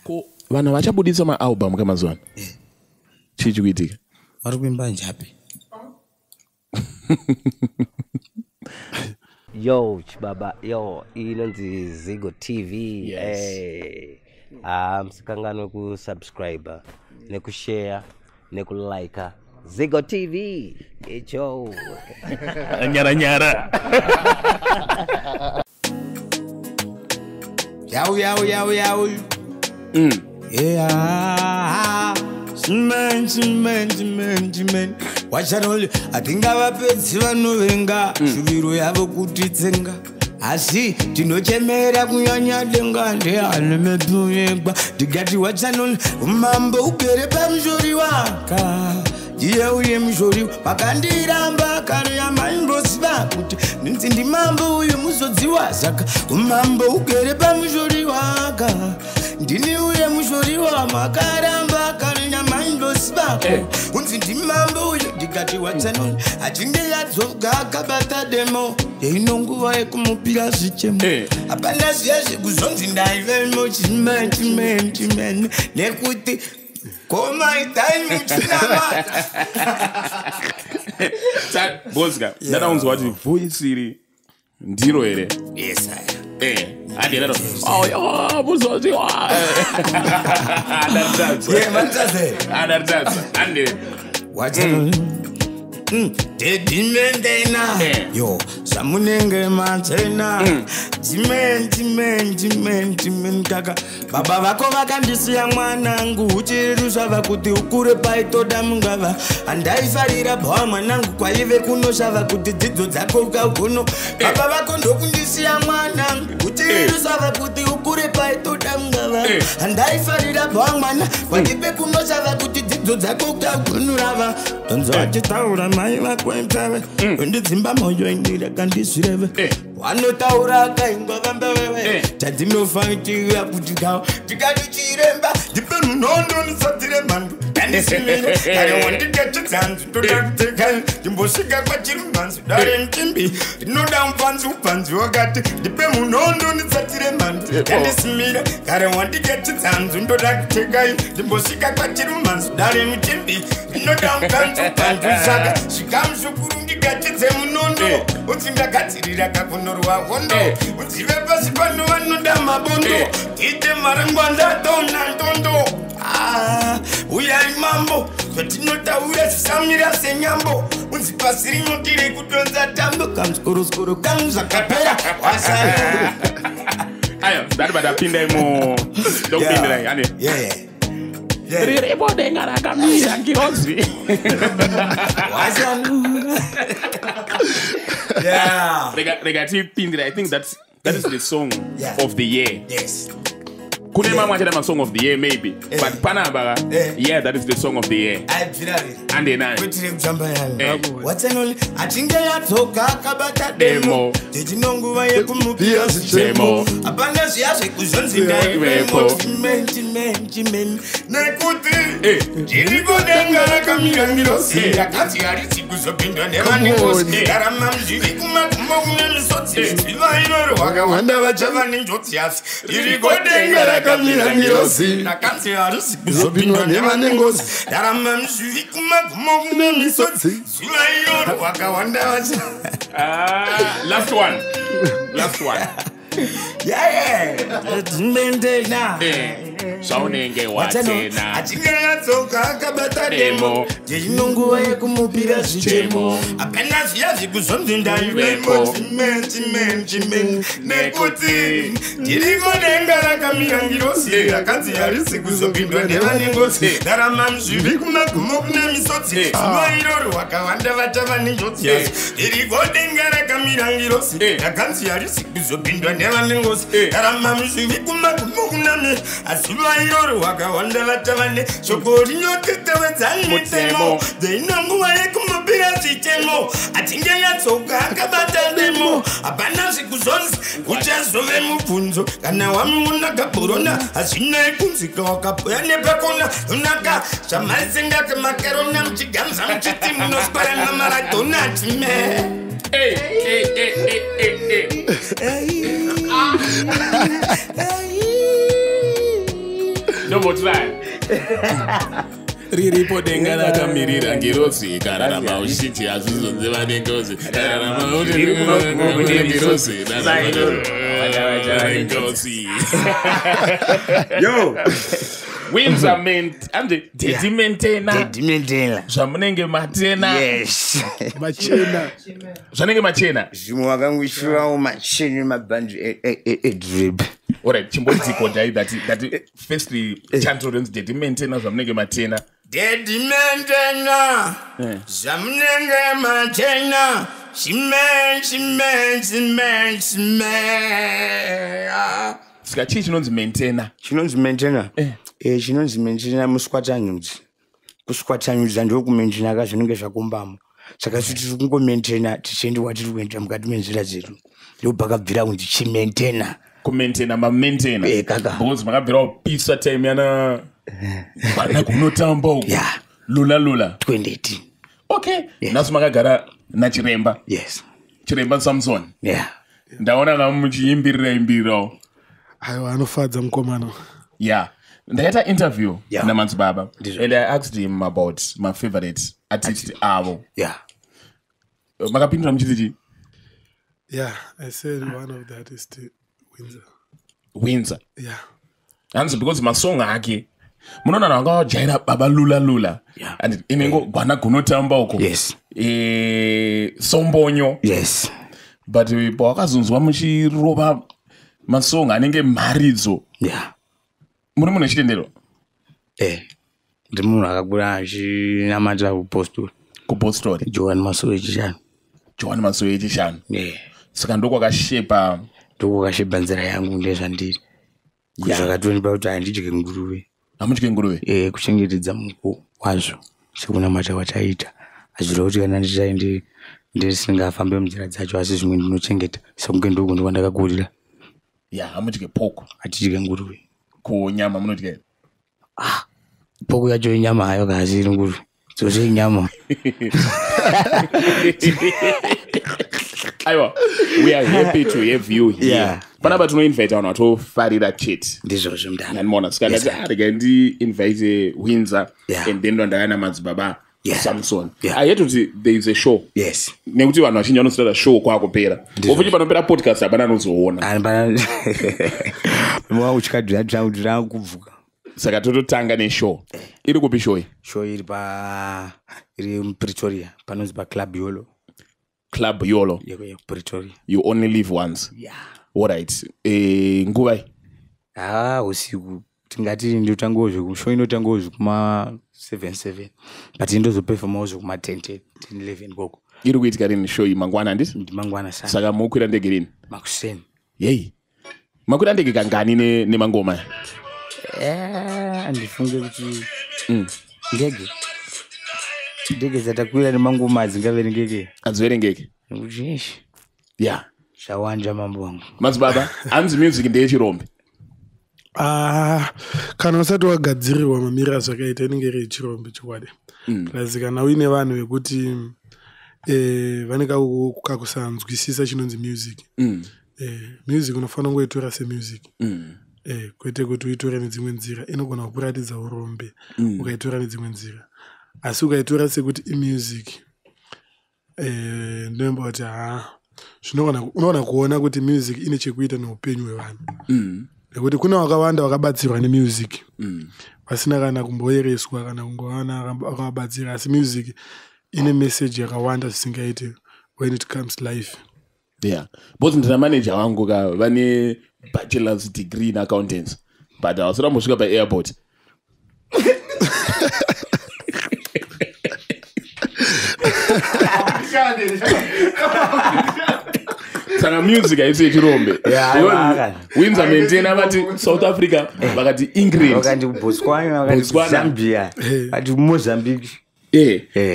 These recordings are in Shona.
Ko vana vachabudisa maalbum kama zona. Chichi kuitika. Vari kuimba njapi? Yo, Chibaba, yo, inonzi Zigo TV. Yes. Hey. Msikangano ku subscribe, neku share, neku like. Zigo TV. Echo. Nyara nyara. Yau. Yeah. Cement. Wachanoli atinga vapedzi vanovenga shuviro yavo kutitsenga asi tinochemera kunyanya denga ndeane mepuyegwa tigati wachanoli umambo ugere pamushori waka ndiye uye mushori makandiramba kare yamaimbosiva kuti ndinzi ndimambo uyu muzodziwa saka umambo ugere pamushori waka ndini uye mushori wa makaramba kare yamaimbosiva unzi ndimambo uyu ndikati wachanoli achinge yadzoga akabata demo yeinonguva yekumupira zvichemo apana ziya zvekuzonzi ndaivemo chimeni nekuti Koma itaini mchinama. Bozga, dada unzi wati voice iri ndiro ere? Yes, I adi dada. Oh, buzo wati wa. Adardatsa. Yeah, manchaze. Adardatsa. Ande. Wachano. Dimendena. Yo, samunenge mantena. Dimen kaka. Baba vako vakandisiya mwanangu uchirusha vakuti ukure paitoda mungava andaifarira bwa mwanangu kwaive kunoshava kuti dzidzo dzako ukaugono baba vako ndokundisiya mwanangu uchirusha vakuti ukure paitoda mungava andaifarira bwa mwana kwaive kunoshava kuti dzidzo dzako ukaugonurava tonzo achitaura mai vakwentave wendidzimba moyo indirakandisvireve wanotaura kaingwa vambewewe tadzinofaitira kuti gawa tikati chiremba ndipe munondo nisatire mhandu kandisimire kare wandiketidzanzu toda kuteka ndimbosvika kwachirumanzu dare mtimbi ndinoda upanzi wakati ndipe munondo nisatire mhandu kandisimire kare wandiketidzanzu ndoda kuteka ndimbosvika kwachirumanzu dare mtimbi ndinoda upanzi saka zvikamushukuru ndikatidze munondo unzi ndagadzirira kakunorwa hondo udzive pasi pano vanoda mabondo ite marangwanda tona ndondo uyai mambo zvatinotaura zvisamira senyambo unzi pasi rinotiri kudonza tambo kamuskoroskoro kangu zvakapera wasara ayo ndari badapinda imo ndokupindira yani riripo denga rakamira ngirozi Regatipindira, I think that is the song of the year. Yes. Kune mama achada song of the year maybe, but Panabara, yeah, that is the song of the year. And then What's achinge yatoka kabata demo titinonguva yekumupira zichemo apana ziyaze kuzonzinda iwemo chimeni nekuti ndirigodenga rakamira ngirosi yakati harisi kuzopindwa nevanengosi darama mzviri kumagumo kune misodzi ivairoro wakawanda vachava nenjodzi asi ndirigodenga rakamira ngirosi yakati harisi kuzopindwa nevanengosi darama mzviri kumagumo kune misodzi ivairoro wakawanda vacha last one. Dimendena. Saunenge watena. Achinge yatsoka akabata demo ndinonguva yekumupira zvichemo apana ziyazi kuzonzinda iwemo chimeni nekuti ndirigodenga rakamira ngirosi rakanzi harisi kuzopindwa nevanengosi darama mzviri kumagumo kune misodzi zuva iroro wakawanda vachava nenjodzi ndirigodenga rakamira ngirosi rakanzi harisi kuzopindwa nevanengosi darama mzviri kumagumo kune azuva iroro wakawanda vatavane shoko rinotetewedzani mitemo dzeinonguva yekumupira zvichemo achinge yatsoka akabata demo hapana zvikuzonzi uchazove mubvunzo kana wamuona gabhurona hazvinai kunzika wakapoya nepakona unaka zvamaisenga kemakerona muchigamza muchiti munoswara namaradonati me Double try. Riripo dengana kamirira ngirosi kararama ushiti azuzonzeva nengozi kararama ngirosi nengozi. Yo, Hwinza ande dedimentena zvamunenge matena. Yes. Machena. Zvanenge machena. Zvimwe wakangwishiwawo machena mabhandu edrip. Alright, chimbonziko dai that firstly children's dedimentena zvamunenge matena. Dedimentena. Zvamunenge matena. Shime. Sika chii chinonzi mentena? Chinonzi mentena? Chinonzi mentena muskwatanyudzi. Kuskwatanyudza ndokumentena kazvinenge zvakombamo. Saka tiri kungomentena tichienda watiri kuenda mukati menzira dzedu. Ndobhakabvira kunzi chimentena. Kumentena mamentena. Kaka. Because makabvira kupisa time yana bana kunotamba uko. Yeah. Lula 2018. Okay. Yes. Nasu makagara nachiremba. Yes. Chiremba Samson. Yeah. Ndaona ngamuchiimbirira. Aiwa anofadza mukomana. Yeah. Ndaita interview na Manzi Baba. And I asked him about my favorite artist avo. Yeah. Makapindura muchiti. Yeah, I said one of the artists Hwinza. Yeah. And so because my song ake munona nanga jaira baba lula. Yeah. And inengo gwana kunotamba uko. Yes. Sombonyo. Yes. But wakazunzwa muchiroba masong anenge maridzo. Yeah. Mune chitendero. Ndi munhu akakura achinamata kupostori. Joan Masowe echishanu. Saka ndokwakashepa nzira yangu ndezvandiri. Zvakatonipa kuti handidye nguruve. Hamudye nguruve? Kuchengetedza muko wazvo sekunamata kwataita. Azvira kuti kana ndisingafambe munzira dzacho asi zvimwe ndinochengeta. Sekunge ndoko ndakakakurira. Yeah, hamudye poko. Hatidye nguruve. Kunyama munodya? Poko yacho inyama hayo kasi iri nguruve. Dzose inyama. Aiwa, we are happy to have you here. Yeah. Panapa tinoinvite vanhu vatofarira chat. Ndizvozvo mudana. Nanimona saka ndati arega ndi-invite Hwinza and then ndandaya Manzi Baba Samson. I heard kuti there is a show. Yes. Nekuti vanhu vazhinji vanositata show kwakupera. Ofuti panopera podcast hapana anozoona. Mwa kubvuka. Saka tototanga neshow. Iri kupi show? Show iri Pretoria. Panonzi pa Club Yolo. Club Yolo. Pretoria. You only live once. Yeah. Alright. Nguvai? Usiku. Tingati ndotangozvo show inotangozvo kuma 7 but indozoperformazvo kuma 10-11 koko. Iri kuitika rini show mangwana ndisi? Mangwana sana. Saka mukwira ndege rini? Makuseni. Yei. Makwira ndege kangani nemangoma? Andifunge kuti ndege dzatakwira nemangoma adzingaverengeke. Adziverengeke? Nekuti yeah. Shawanja mambo wangu. Manzi Baba, hanzi music ndeyechirombe. Kana usati wagadzirirwa mamira zvakaita inenge iri yechirombe chokwadi. Plus kana uine vanhu vekuti vanenge kakusanzwisisa chinonzi music. Music unofanira kungoitora semusic. Kwete kuti uitore nedzimwe nzira inogona kukuratidza urombe ukaitora nedzimwe nzira. Asi ukaitora sekuti imusic ndoimba kuti unoona kuona kuti music ine chekuita neupenyu hwevanhu. Nekuti kuna wakawanda wakabatsirwa nemusic pasina kana kumboyereswa kana kungowana akabatsira, asi music ine message yakawanda zvisingaite when it comes life. Yeah. Both ndina manager wangu vane bachelor's degree in accountants, but wasira musvika pa-airport. Saka music haisi yechirombe. Hwinza maintainer vati South Africa vakati England, vakati Botswana, vakati Zambia, vakati Mozambique.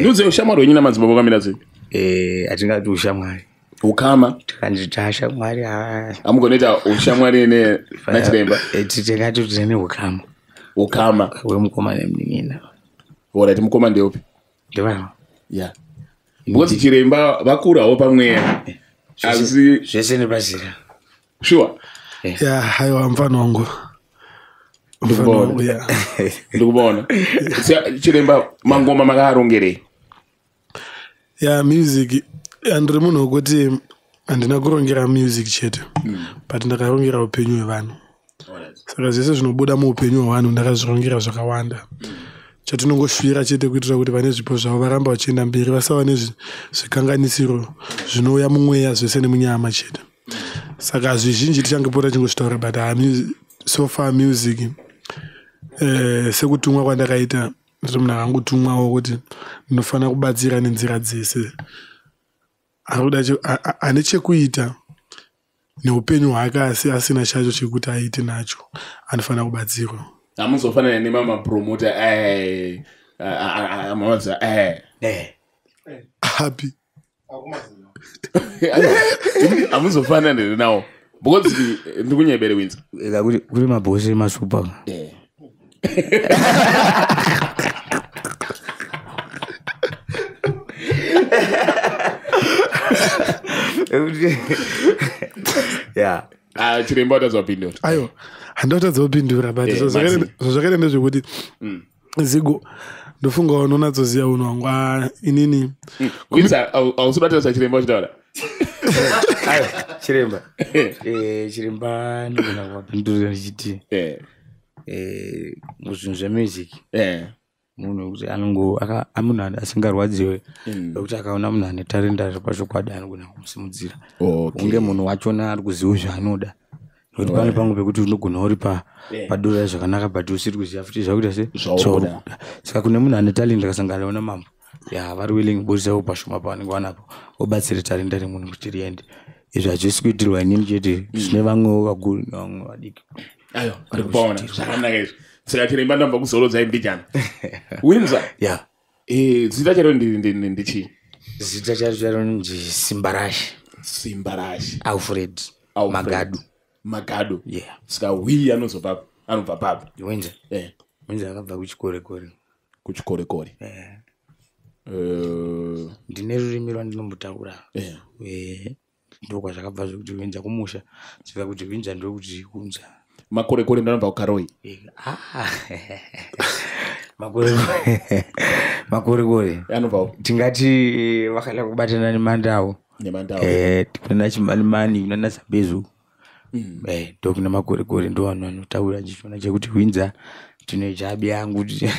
Nudze ushamwari wenyu naManzi Baba wakamira sei? Atingati ushamwari. Ukama? Tikandita ushamwari. Amugonoita ushamwari nachiremba? Tikati tine ukama. Ukama? Wemukoma nemunin'ina. Alright, mukoma ndeupi? Ndevana. Yeah. Because chiremba vakurawo pamweya. Asi zvese nepazira. Sure. Yeah, haiwa mfano wangu. ndikubona chiremba mangoma makarongere music andiri munhu wekuti handina kurongera music chete but ndakarongera upenyu hwevanhu saka zvese zvinobuda muupenyu hwevanhu ndakazvirongera zvakawanda chatinongoshuvira chete kuitira kuti vane zvipo zvavo varamba vachienda mberi vasava nezvikanganisiro zvinouya mumweya zvese nemunyama chete saka zvizhinji tichangepota chingozvitaura but so far music sekutumwa kwandakaita ndiri munhu akangotumwawo kuti ndinofanira kubatsira nenzira dzese ane chekuita neupenyu hwake asi asina chacho chekuti aite nacho anofanira kubatsirwa hamuzofanana nemamapromota amaza happy hamuzofanana nawo because ndikunyebere Hwinza kuri mabhosi masupa chiremba utazopindura ayo handautadzopindura but zvozvakaita ndezvekuti zigo ndofunga unonatsoziva unhu wangu inini Hwinza ausibatasa chiremba uchitaura chiremba ndikona kuwapindurira ndichiti muzvinhu zvemusic munhu wekuti munhu asingarwadziwe wekuti akaona munhu ane tarenda riri pachokwadi anogona kumusimudzira unge munhu wachona ari kuziva zvaanoda nokuti pane pamwe pekuti unogona uri padura zvakanaka but usiri kuziva futi zvakuita sezvaoda saka kune munhu ane talenda akasangana namambo vari willing kubudisa pashoma pavanenge vanapo obatsire tarenda remunhu kuti riende izvi hazvisi kuitirwa inini chete zvine vamwewo vakuru nevamwe vadiki ayo ndikupaona zvakanaka izvi saka chiremba ndamba kuzorodzai mbijana Hwinza zita charo ndichi zita charo ndi Simbarashi Alfred Magadu saka hwi anobva papi Hwinza akabva kuchikorekore ndine rurimi rwandinombutaura ndokwazvakabva zvokuti Hwinza kumusha zvika kuti Hwinza ndokuti Hwinza makorekore ndanobva kukaroi makorekore tingati vakada kubatana nemandau tikuna chimanimani kunana Zabezu ndokuna makorekore ndo vanhu vanotaura ndichiona chekuti Hwinza tine jabi yangu kuti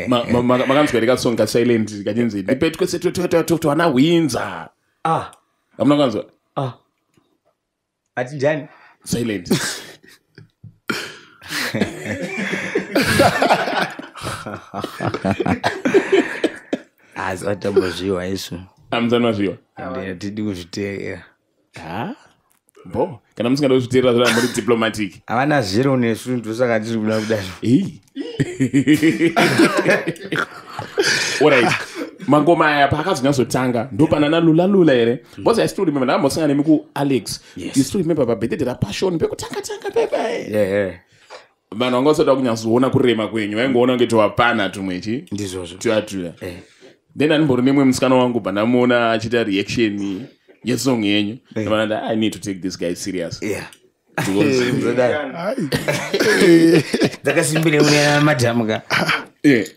makanzwa rikasonga silent kachinzi ndipeti kwese twana Hwinza amuna kanzwa ati njani silent azvatambozviwa isu amuzanwazviwa tidi kuzviteera kana musingada kuzviteerera zvoda muri diplomatic havana zero nesu ndosaka tiri kuda kudazvo alright mangoma aya paakazonyazotanga ndopana lula here because I still remember ndakambosangana nemi kuAlex you still remember pabhedhedhe rapassion pekutanga pepa vanhu vangasoda kunyazoona kurema kwenyu vaingoona kunge towapana tumwechi ndizvozvo tiwatula then andimbori nemwe musikana wangu pandamuona achiita reaction yesong yenyu ndavananda I need to take this guy serious dzakasimbire une madhamuka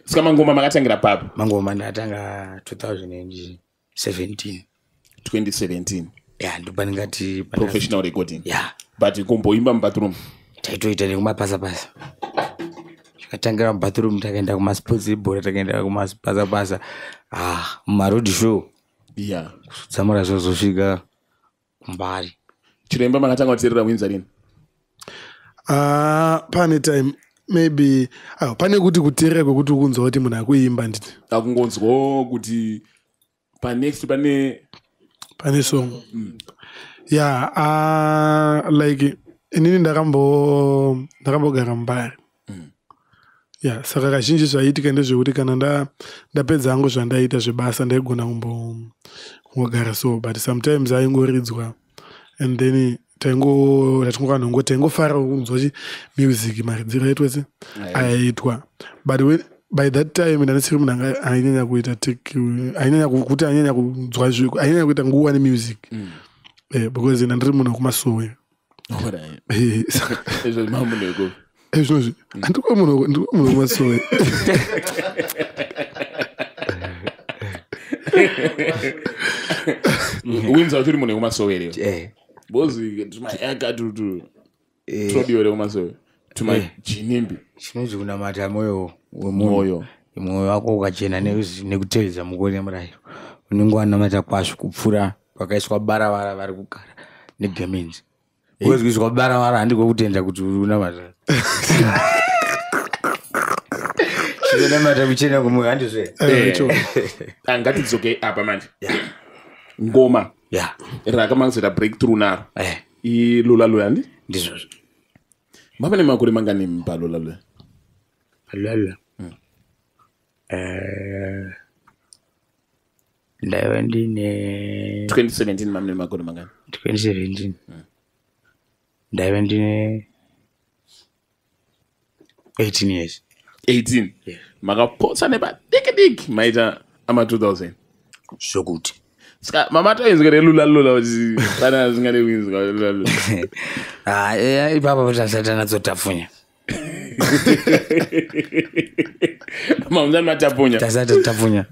saka mangoma makatangira papi mangoma ndatanga 2017 ndopaningati professional recording but kumboimba mubathroom taitoita nekumapasapasa takatangira mubathroom takaenda kumasports bora takaenda kumapasapasa mumaroad show kudzamura zvozosvika kumbari chiremba makatanga kuteerera Hwinza rini pane time maybe pane kuti kuteerera kwekuti ukunzwa kuti munhu akuimba nditi akungonzwawo kuti panext pane song like inini ndakambogara mbari saka kazhinji zvaiitika ndezvekuti kana ndapedza hangu zvandaita zvebasa ndaigona kumbogara so but sometimes aingoridzwa and then taingofara kunzwa kuti music maridziro aitwese aiitwa but by that time ndanisiri munhu ainyanya kuita kuti anyanya kunzwa ainyanya kuita nguwa nemusic because ndiri munhu wekumasowe Ezvino andiko munhu masowe. Hwinza turi munhu wemasowe leo. Bozi tuma ega tu. Trodio leo masowe. Tuma chinimbi. Chinonzi kunamata moyo wemoyo. Moyo wako ukachena nekutevedza mugoni murayo. Unenge wanamata kwazvo kupfura pakaiswa baravara vari kugara negemenzi. Wezwiswa baravara handiko kutenda kuti unamata. Chinamata kuchena kumwoyo handizve. Ngatidzoke apa manje. Ngoma. Rakamanzira breakthrough naro. Ilula ndi? Ndizvozvo. Mapane makore mangani palula. Palula. Ndaiva ndine 2017 mamne makore mangani? 2017. Ndaiva ndine 18 years. 18? Yeah. Makapotsa nepadiki maita ama 2000. Sokuti. Ska mama toyenzekere lula kuti kana zingade Hwinza lula. Ipapa tasatana tsotafunya. Mama matafunya. Tasata tafunya.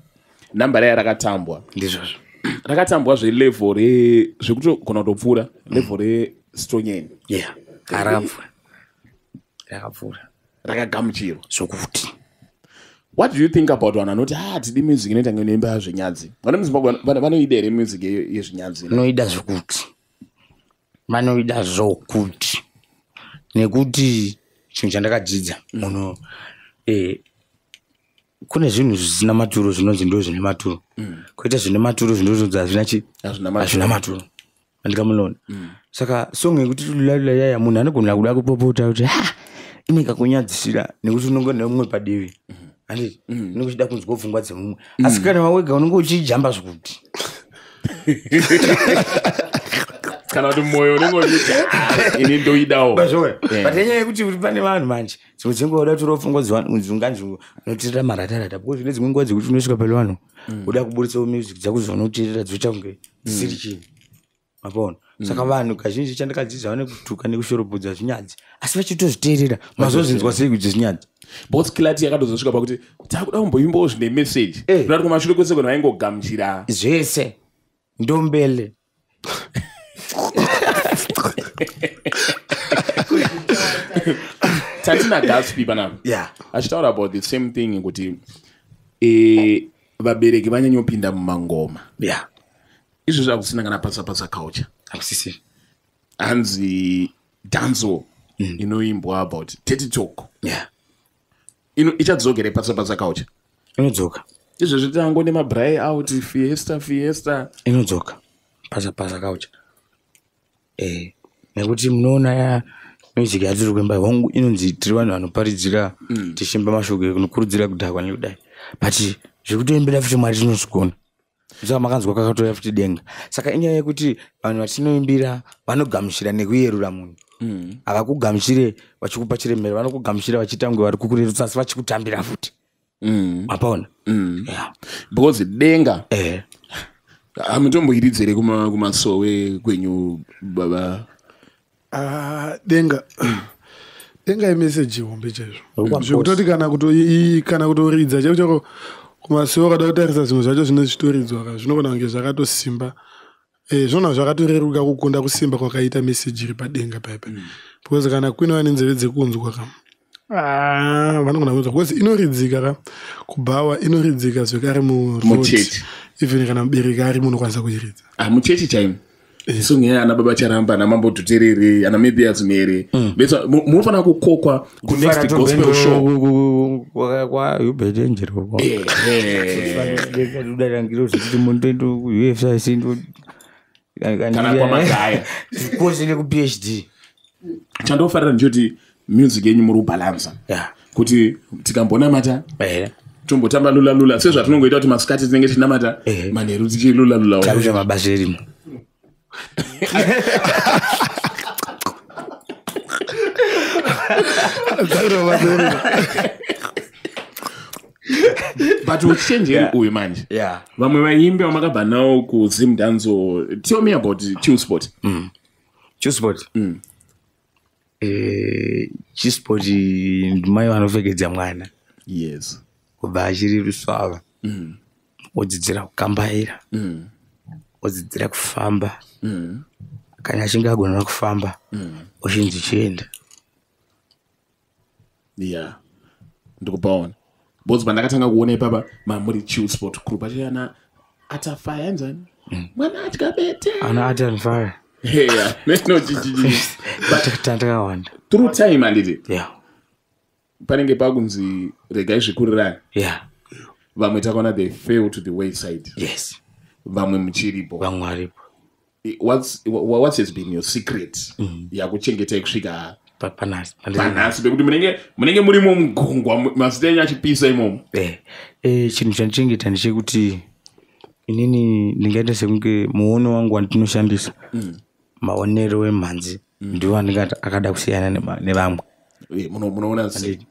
Namba raya rakatambwa. Ndizvozvo. Rakatambwa zve-level zvekuti kona kutopfuura level restronyeni. Yeah. Rakapfuura. Rakagamuchirwa. Sokuti. What do you think about one anoti tidi music inoita ngeimba zvenyadzi? Vana muZimbabwe vanoida here music yezvenyadzi? Vanoida zvokuti. Vanoida zvokuti. Nekuti chinhu chandakadzidza munhu kune zvinhu zvisina maturo zvinonzi ndo zvine maturo. Kuita zvine maturo zvinonzi hazvina maturo. Andikamunoona. Saka song yekuti lula yaya munhu anogona kuda kupopota kuti inenge kunyadzisira nekuti unonge nemumwe padivi. Andi unokuchida kunzwa pfungwa dzemumwe. Asi kana wawega unonge uchijamba zvokuti. Kana kuti moyo unenge uchiti ini ndoidawo. But yenyaya yekuti pane vanhu manje dzimwe dzenguva uda kutora pfungwa dzevanhu unotirira maratarata because zvine dzimwe nguva dzekuti unosvika pale vanhu uda kuburitsawo music dzako dzaunotirira dzoita kunge dzisiri chinhu. Mapona. Saka vanhu kazhinji chandakadzidza vane kutuka nekushorobodza zvinyadzi asi vachitozviteerera mazozinzwa sei kuti zvinyadzi. Both clarity yakatozosvika pakuti takuda kumboimbawo zvine message. Kuti kumashure kwese kunhu vaingogamuchira zvese ndombele. Tatina Gaspi panapa. Yeah. Achitaura about the same thing kuti vabereki vanyanyopinda mumangoma. Yeah. Izvo zvakusina kana pasa culture. Akusisi. Hanzi danzo inoimbwa about tete talk. Yeah. Ichadzokere pasa culture. Inodzoka. Izvo zvitango nemabrai out fiesta. Inodzoka. Pasa culture. Nekuti munoona ya music yatiri kuimba hongu inonzi tiri vanhu vanoparidzira tichimba mashoko kunokurudzira kudhakwa nekudai. But zvekutoimbira futi Mwari tinozvigona. Saka makanzwa kakatoya futi denga. Saka inyaya yekuti vanhu vatinoimbira vanogamuchira nekuyerura munhu. Havakugamuchire vachikupa chiremero, vanokugamuchira vachitangwe vari kukurerutsa asi vachikutambira futi. Mapaona? Yeah. Because denga. Hamutomboiridzere kumasowe kwenyu baba. Denga imessage hombe chaizvo. Zvekutoti kana kutoridza chaicho kumasowe kada kutarisa zvinhu zvacho zvinozvitoridzwa zvinogona kunge zvakatosimba. Zvona zvakatoreruka kukunda kusimba kwakaita message iri padenga paipa. Because kana kuina nenzeve dzekunzwa vanogona kunzwa because inoridzika kubhawa inoridzika zvekare muchechi. Even kana mubereki ari munokwanisa kuiridza. Muchechi chaimo. So ngeya ana baba charamba namambototerere ana maybe azimere. Besa munofana kukokwa ku next gospel show. Kwa ubedengero. Udarangiro zvikuti muntu ndo UFC sindo kana kwa magaya. Kozi ne ku PhD. Chandofarira njoti music yenyu muri balance. Yeah. Kuti tikambona mata. Tombotamba lula sezvo atinongoita kuti masikati tinenge tinamata manheru tichilula. Takuita mabasa erimo. But uchenjeri uyu manje. Yeah. Vamwe vaimbi vamakabva nawo kuZimdanzo. Tell me about Chillspot. Chillspot. Chillspot ndimai vanopfekedza mwana. Yes. Kubva achiri rusvava. Odzidzira kukambaira. Odzidzira kufamba. Kana achinge agona kufamba. Ochinzi chienda. Yeah. Ndikupaona. Bozi pandakatanga kuona ipapa muri Chillspot group achiyana atafaya nzani. Mwana atikabete. Ana atanfire. Yeah. No chichi. But tandakawanda. Through time anditi. Yeah. Panenge pakunzi regai zvikurira. Yeah. Vamwe takona they fell to the wayside. Yes. Vamwe muchiripo. Vamwe varipo. What has been your secret? Yakuchengeta kusvika panasi bekuti munenge muri mugungwa mazita enyu achipisa imomo. Chinhu chandichengeta ndechekuti inini ndingaita sekunge muono wangu wandinoshandisa maonero emhanzi ndiwo andingati akada kusiyana nevamwe. Munoona sei?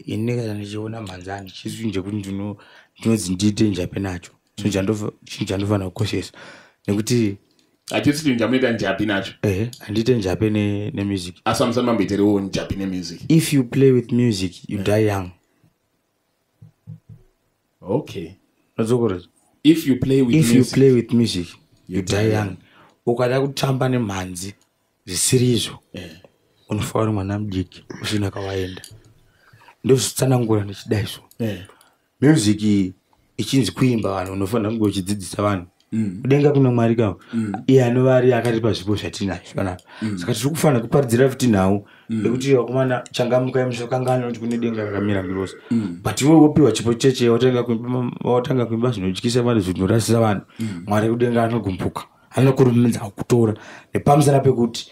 Ini kana ndichiona mhanzi handichizwi njekuti ndinodzi ndiite njape nacho. Chinhu chandofanira kukoshesa nekuti achisi njamuita njapi nacho. Handite njape nemusic. Asamsana mambeterewo njapi nemusic. If you play with music you die young. Okay. Nozokora. If you play with music you die young. Ukada kutamba nemhanzi zvisirizo. Unofa uri mwana mudiki usina kawaenda. Ndozvitsanangura ndichidaiso. Music ichinzi kuimba vanhu unofanira kunge uchidzidzisa vanhu. Kudenga kuna Mwari kawo. Iye anova ari akatipa zvipo zvatinazvo kana. Saka tiri kufanira kuparidzira futi nawo nekuti wakomana changamuka musokangana kuti kune denga rakamira ngirosa. But iwe wopiwa chipo cheche watanga kuimba zvinotyisa vanhu zvinorasisa vanhu. Mwari kudenga anogumbuka. Anokurumidza kukutora nepamusana pekuti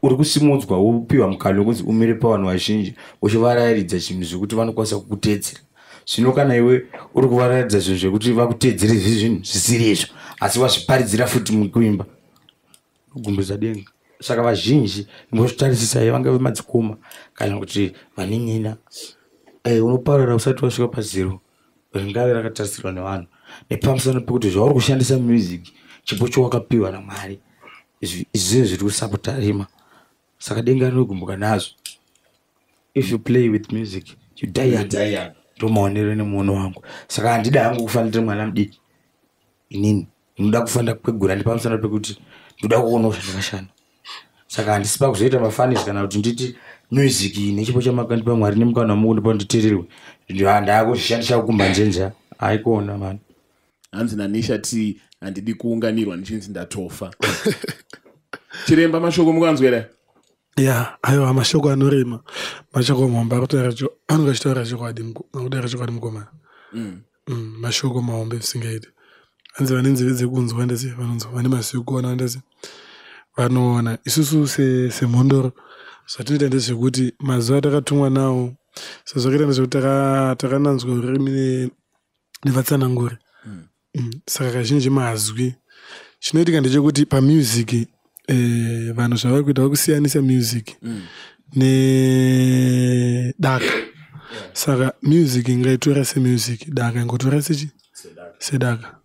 uri kusimudzwa wopiwa mukana wekuti umire pavanhu vazhinji uchivarayiridza chinhu zvekuti vanokwanisa kukutedzera. Zvino kana iwe uri kuvaraidza zvinhu zvekuti vakutedzere zvinhu zvisiri izvo asi wazviparidzira futi mukuimba kugumbudza denga. Saka vazhinji ngozvitarisisa vanga vemadzikoma kana kuti vanin'ina unoparara usati wasvika pazero ringave rakatarisirwa nevanhu nepamusana pekuti zvauri kushandisa music chipo chawakapiwa naMwari izvi zviri kusapota rima. Saka denga rinogumbuka nazvo. If you play with music you die young. Ndomaonero nemuono wangu. Saka handida hangu kufanira mwana mudiki. Inini ndinoda kufanira kwegura ndipamusana pekuti ndoda kuona zvandakashanda. Saka handisipa kuzoita mafanisi kana kuti nditi music nechipo chamakandipa Mwari nemukana wamukundi panditererwe ndakuzvishandisa kukumba njenja haikuona mani. Hanzi naNishati handidi kuunganirwa ndichinzi ndatofa. Chiremba mashoko mukanzwera? Yeah, aiwa mashoko anorema. Mashoko mahombe anongachitaura chokwadi mukoma. Mashoko mahombe visingaiti. Hanzi vane nzeve dzekunzwa ndese vanonzwa, vane masiku kuona ndese vanoona. Isusu semhondoro zvatinoita ndezvekuti mazuva takatumwa nawo sezvakaita ndezvekuti takananzwa urimi nevatsananguri. Saka kazhinji mazwi chinoitika ndechekuti pamusic vanhu zvavari kuita vakusiyanisa music nedaka. Saka music ngaitora semusic, daka ingotora sedaka.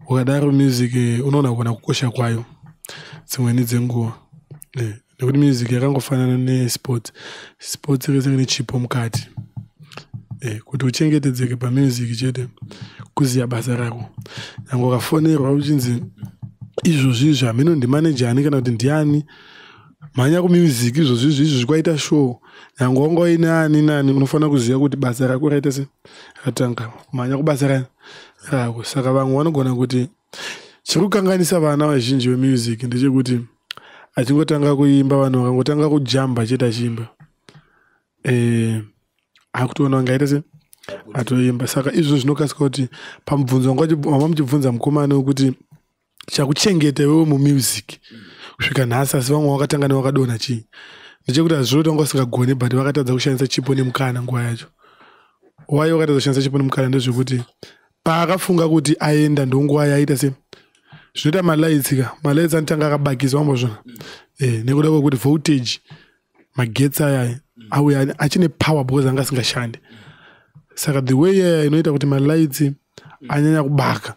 Ukadaro music unoona kuona kukosha kwayo dzimweni dzenguva. Nekuti music yakangofanana nesport. Sport rese rine chipo mukati. Kuti uchengetedzeke pamusic chete kuziya basa rako. Nyangwe ukafonerwa uchinzi izvozvi hameno ndimanager ani kana kuti ndiani mhanya kumusic izvozvi kwaita show nyangwe wangoine ani nani unofanira kuziva kuti basa rako raita se ratanga mhanya kubasa rako. Saka vamwe vanogona kuti chiri kukanganisa vana vazhinji vemusic ndechekuti achingotanga kuimba vanhu vakangotanga kujamba chete achiimba akutoona wangaita se atoimba. Saka izvo zvinokasika kuti pamubvunzo wanga muchibvunza mukomana wekuti chakuchengeta wewe mumusic kusvika nhasi asi vamwe vakatanga nevakadonha chii ndechekuti hazvoti vanga vasingagoni but vakatadza kushandisa chipo nemukana nguva yacho. Wai vakatadza kushandisa chipo nemukana ndezvekuti paakafunga kuti aenda ndonguva yaita se zvinoita malaitsi anotanga akabakisa wambozvona nekuda kwekuti voltage magetsi aya auya achine power because anga asingashande. Saka the way inoita kuti malaitsi anyanya kubaka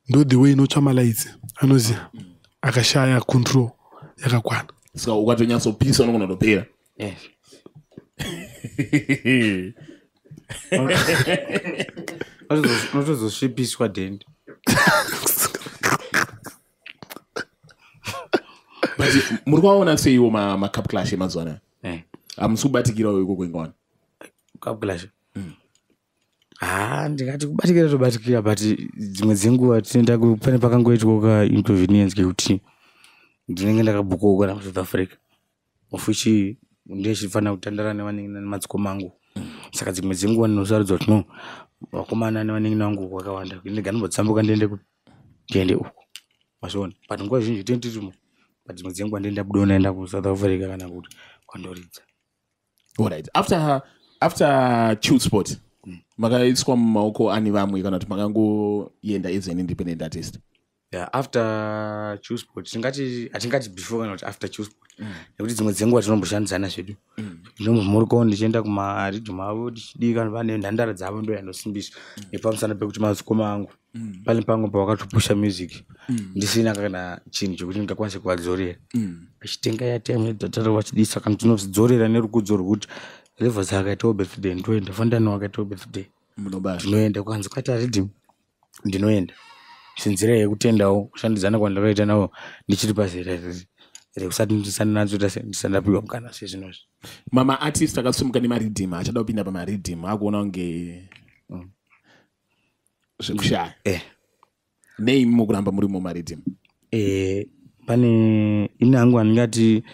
ndo the way inotsva malaitsi anoziva akashaya control yakakwana. Saka ukatonyasopisa unokonotopera. Yes. Unotozosvipiswa dende. But muri kwaona seiwo macup clash emazuva anaya. Hamusukubatikirawo iko kwengwana. Cup clash. Ndingati kubatikira tobatikira but dzimwe dzenguva tinoenda pane pakangoitwa ka inconvenience kekuti ndinenge ndakabukawo kana South Africa. Of which ndechifana kutandara nevanenge nemadzikoma angu. Saka dzimwe dzenguva ndinosaridza kuti no vakomana nevanenge nangu kwakawanda. Ndinganambotsambuka ndiende uko. Mazviona. But nguva zhinji tinoitimo. But dzimwe dzenguva ndienda budo naenda kuSouth Africa kana kuti kwandoridza. Alright. After Chillspot. Makaiswa mumaoko ani vamwe kana kuti makangoenda as an independent artist. Yeah, after Chillspot hatingati before kana kuti after Chillspot. Nekuti dzimwe dzenguva tinomboshandidzana zvedu. Ndinomboriko ndichienda kumaridhimu avo tichidii kana vane nhandara dzavo ndo yandosimbisa. Nepamusana pekuti madzikoma angu pale pangu pawakatopusha music ndisina kana chinhu chokuti ndingakwanisa kuvadzorera. Achitenga yatime dhatara vachidii saka ndinodzorera nerukudzo rwekuti levels akaitawo birthday ndoenda naFantan akaitawo birthday ndinoenda kwanzi kwata rhythm ndinoenda sinzira yekutendawo kushandidzana kwandakaita nawo ndichiri pazera rekusati ndisana nadzo ndisandapiwa mukana sezvinozvi. Mama artist akasimuka nemaridhim achada kupinda pamaridhim akuona kunge zvekushaya. Nei mukuramba muri mumaridhim? Pane ine hangu andingati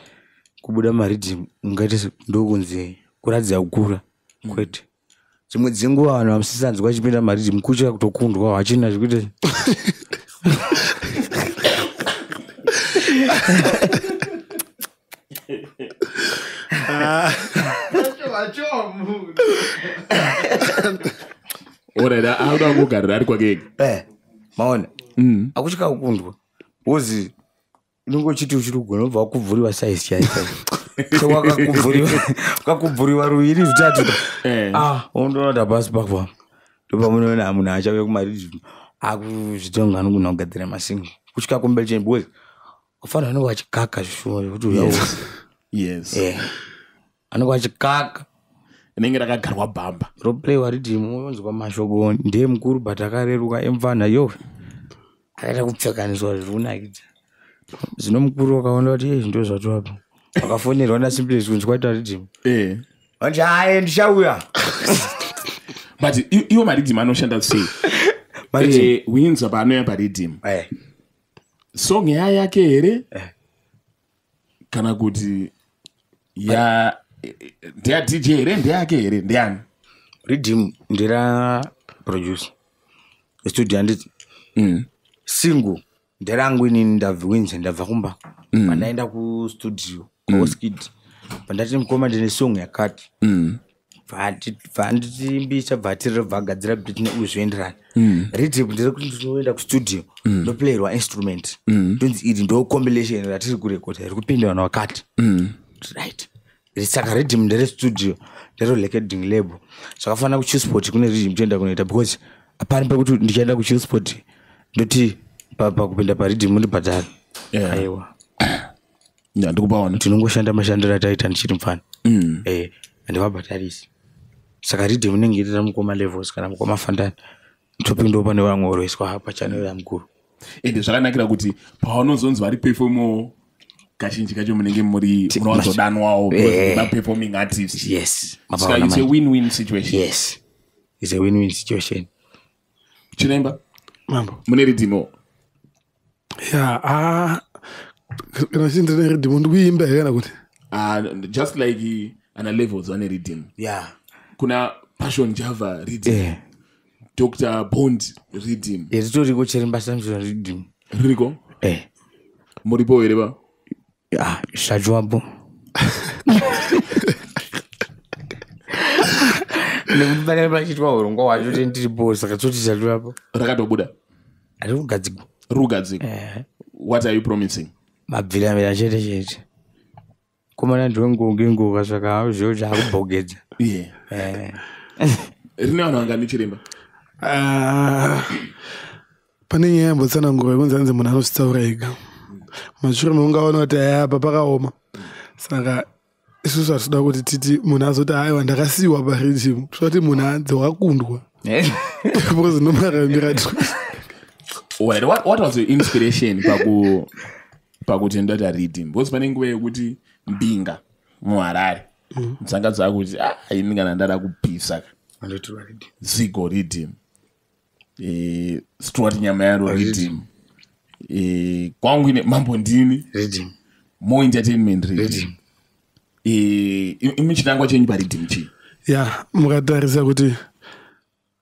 kubuda maridhim ungaita ndokunzi kuradza kukura kwete. Dzimwe dzenguva vanhu vamusisanzwa vachipinda maridhim kuchira kutokundwa hachina zvekuti oreda auda kugarira ari kwake. maona akuchika kukundwa wozi unongochiti uchiri kugona ubva wakubvuriwa size chaiko wakakubvuriwa ruviri zvitatu undonoda basi pakwa ndopamunoona munhu achauya kumaridhimu akuzvitonga anogona kugadzira masingo kuchika kumberi chemboi kufanira anenge achikaka zvishuwa kuti uyawo anenge achikaka inenge rakagarwa bhamba roplayiwa ridhimu unonzwa mashoko ndiye mukuru but akareruka emfana yo akaita kupfekaniswa zvikunakidza zvino mukuru wakaona kuti ndo zvatoapo akafonerwa naSimply kunzi kwaita ridhimu vanti hayi ndichauya. But iwo maridhimu anoshanda sei? Hwinza paanoya paridhimu song yake here kana kuti ndea DJ here ndeyake here ndiani? Ridhimu ndera producer studio handiti single nderangu inini ndabva Hwinza ndabva kumba pandaenda kustudio kwaOskid pandati mukoma ndine song yakati vanditimbisa bvatiri vagadzira beat neuzvoenderana. Ridhimu ndiri kuti ndinoenda kustudio ndoplayerwa instrument ndonzi iri ndo compilation ratiri kurekoda iri kupinda vanhu vakati right. Saka ridhimu ndere studio ndero recording label zvakafanira kuChillspot kune ridhimu toenda kunoita because apani pekuti ndichaenda kuChillspot ndoti pakupinda paridhimu ndibhadhara. Aiwa ndikupaona tinongoshanda mashandiro ataita ndichiri mufana handivabhadharisi. Saka ridhimu inenge irira mukoma levels kana mukoma naFantan topindawo pane vamwe oroiswa pachanel yamukuru. Ende zvakanakira kuti pavanozonzi vari performo kazhinji kacho munenge munowanzodanwawo performing artists. Yes. So it's a win-win situation. Yes. It's a win-win situation. Chiremba? Mambo. Mune ridhimu? Yeah, kana sindine ridhimu ndikuimba kana kuti? Just like ana levels ane ridhimu. Yeah. Kuna Passion Java ridhimu. Dr. Bond ridhimu. Ritoriko Chiremba Samson ridhimu. Ririko? Muripo here ba? Zvachwapo. Nekuti pachitwa urongwa hwacho tiripo saka toti zvachwapo. Rakatobuda? Ari kugadzikwa. Rugadzikwa. What are you promising? Mabvira chete. Komana ndongo saka zviro zvakubhogedza. Rine vanhu vangani Chiremba? Pane nyaya yambotsanangura yekunzi anzi munhu anozvitsaura ega. mashure meungaona kuti apa pakaoma saka isusu hatida kuti titi munhu azoti aiwa ndakasiyiwa paridhimu tisati munhu anze wakakundwa because nomarambira what was your inspiration pakuti ndata rhythm because pane nguva yekuti mbinga muharare dzanga dzakuti ini kana ndada kupisa zigo rhythm Stuart nyama yaro rhythm kwangu ine mambo ndini rhythm more entertainment rhythm imi chinangwa chenyu parhythm chi mukatarisa kuti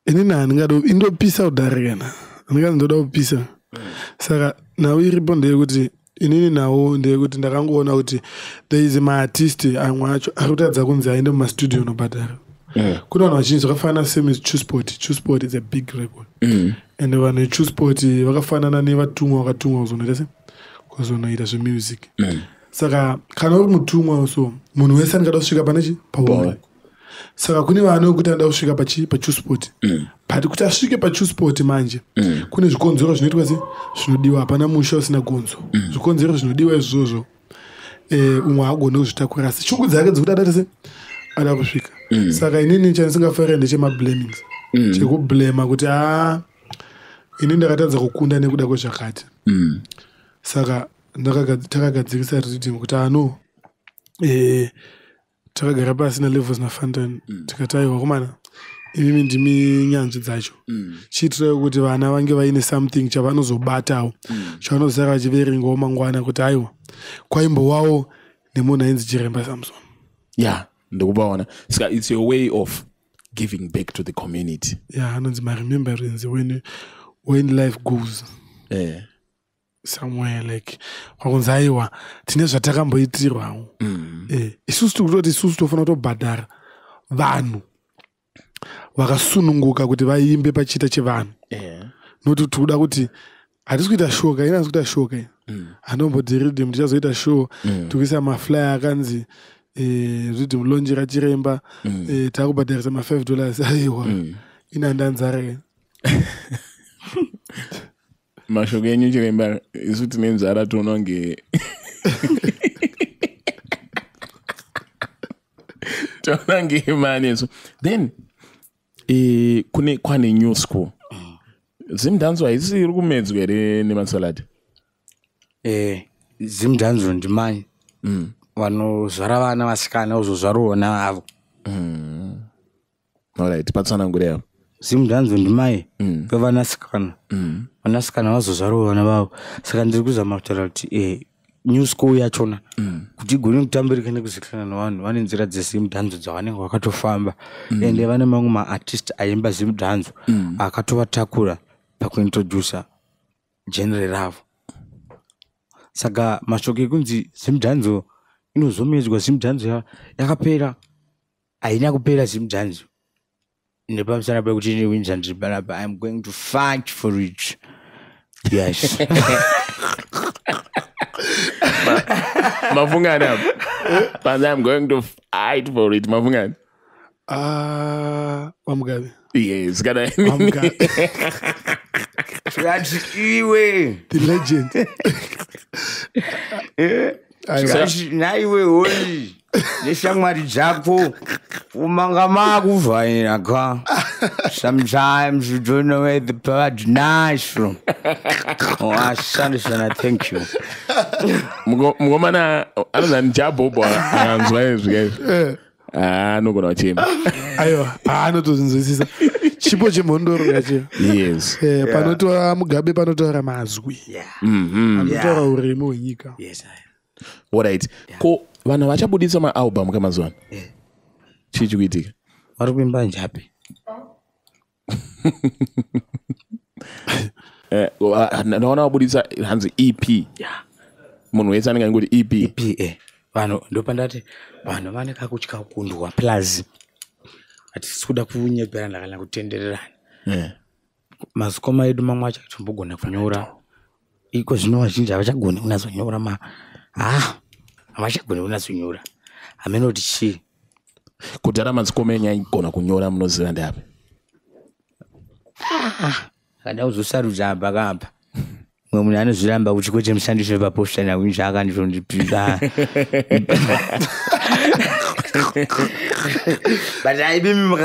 inini handingado indopisa kudhara kana handikazi ndoda kupisa saka nawo iripo ndeyekuti inini nawo ndeyekuti ndakangoona kuti there is maartist amwe acho ari kutadza kunzi aende mumastudio unobhadhara kune vanhu vazhinji zvakafanana same as Chillspot is a big record and vanhu veChillspot vakafanana nevatumwa vakatumwa kuzonoita zvemusic saka kana uri mutumwa so munhu wese anogada kusvika pane paumwe saka kune vanhu kuti anoda kusvika paChillspot but kuti asvike paChillspot manje kune zvikonzero zvinoitwa zvinodiwa hapana musha usina gonzo zvikonzero zvinodiwa izvozvo umwe agone kuzvitakura asi shungu dzake dzekuti adata ada kusvika saka inini chandisingafarira ndechemablamings chekublema kuti ini ndakatadza kukunda nekuda kwezvakati saka takagadzirisa rhythm kuti takagara pasi nalevels naFantan tikati aiwa komana imimi ndimi nyanzvi dzacho chiitira kuti vana vange vaine something chavanozobatawo chavanozara vachiverengawo mangwana kuti aiwa kwaimbowawo nemunhu ainzi Chiremba Samson ndikubaona saka it's your way of giving back to the community anonzi maremembrance when life goes somewhere like kwakunzi aiwa tine zvatakamboitirwawo isusu tikutoti isusu tofanira kutobhadhara vanhu vakasununguka kuti vaimbe pachita chevanhu nokuti tikuda kuti hatisi kuita shoka ina asi kuita shoka hanomboti rhythm tichazoita show tikuisa maflyer akanzi rhythm launch raChiremba takubhadharisa $5 aiwa ina ndanzara mashoko enyu Chiremba isu tine nzara tononge tonange imani so then kwane new school zimdanzo haisi iri kumedzwa here nemasaladi zimdanzo ndimai vanozvara vana vasikana uzozvarowo naavo alright patsanangure yavo zimdanzo ndimai kwevanasikana vanasikana vazozvarowo vana vavo saka ndiri kuzama kutaura kuti new school yachona kuti igone kutambirika nekuzikana nevanhu vane nzira dzezimdanzo dzavanenge vakatofamba ende vane mamwe maartist aimba zimdanzo akatovatakura pakuintrodusa genre ravo saka mashoko ekunzi zimdanzo inozomedzwa zimdanzo yakapera haina kupera zimdanzo nepamusana pekuti ine Hwinza ndiri panapa I'm going to fight for it yes mafungani apo panza I'm going to fight for it mafungani Wamugabe yes kana Wamugabe iwe the legend naiwe hoi neshamwari dzako umanga makuvhaira ka sometimes you don't know where the bird nice from ashandisana thank you mugomana anozani jabobo anzwa izvi anogona kuchema aiwa anotozinzwisisa chipo chemhondoro yacho yes panotora Mugabe panotora mazwi anotora uremu hwenyika alright ko vanhu vachabudisa maalbum kamazuva chii chikuitika vari kuimba njapi ndaona wabudisa hanzi EP munhu wese anenge angoti EP vanhu ndopandati vanhu vane kakutya kundwa plus hatisi kuda kunyepera ndakana kutendererana mazikoma edu mamwe acho atombogona kunyora iko zvino vazhinji havachagoni kunazonyora havachagoni kunazonyora hamenoti chii kudhara madzikoma enyu aigona kunyora munoziva ndapi kada kuzosarudza apa kapa munhu anozviramba kuti kwete mushandiswe paposta naHwinza akandizondipira but aibimi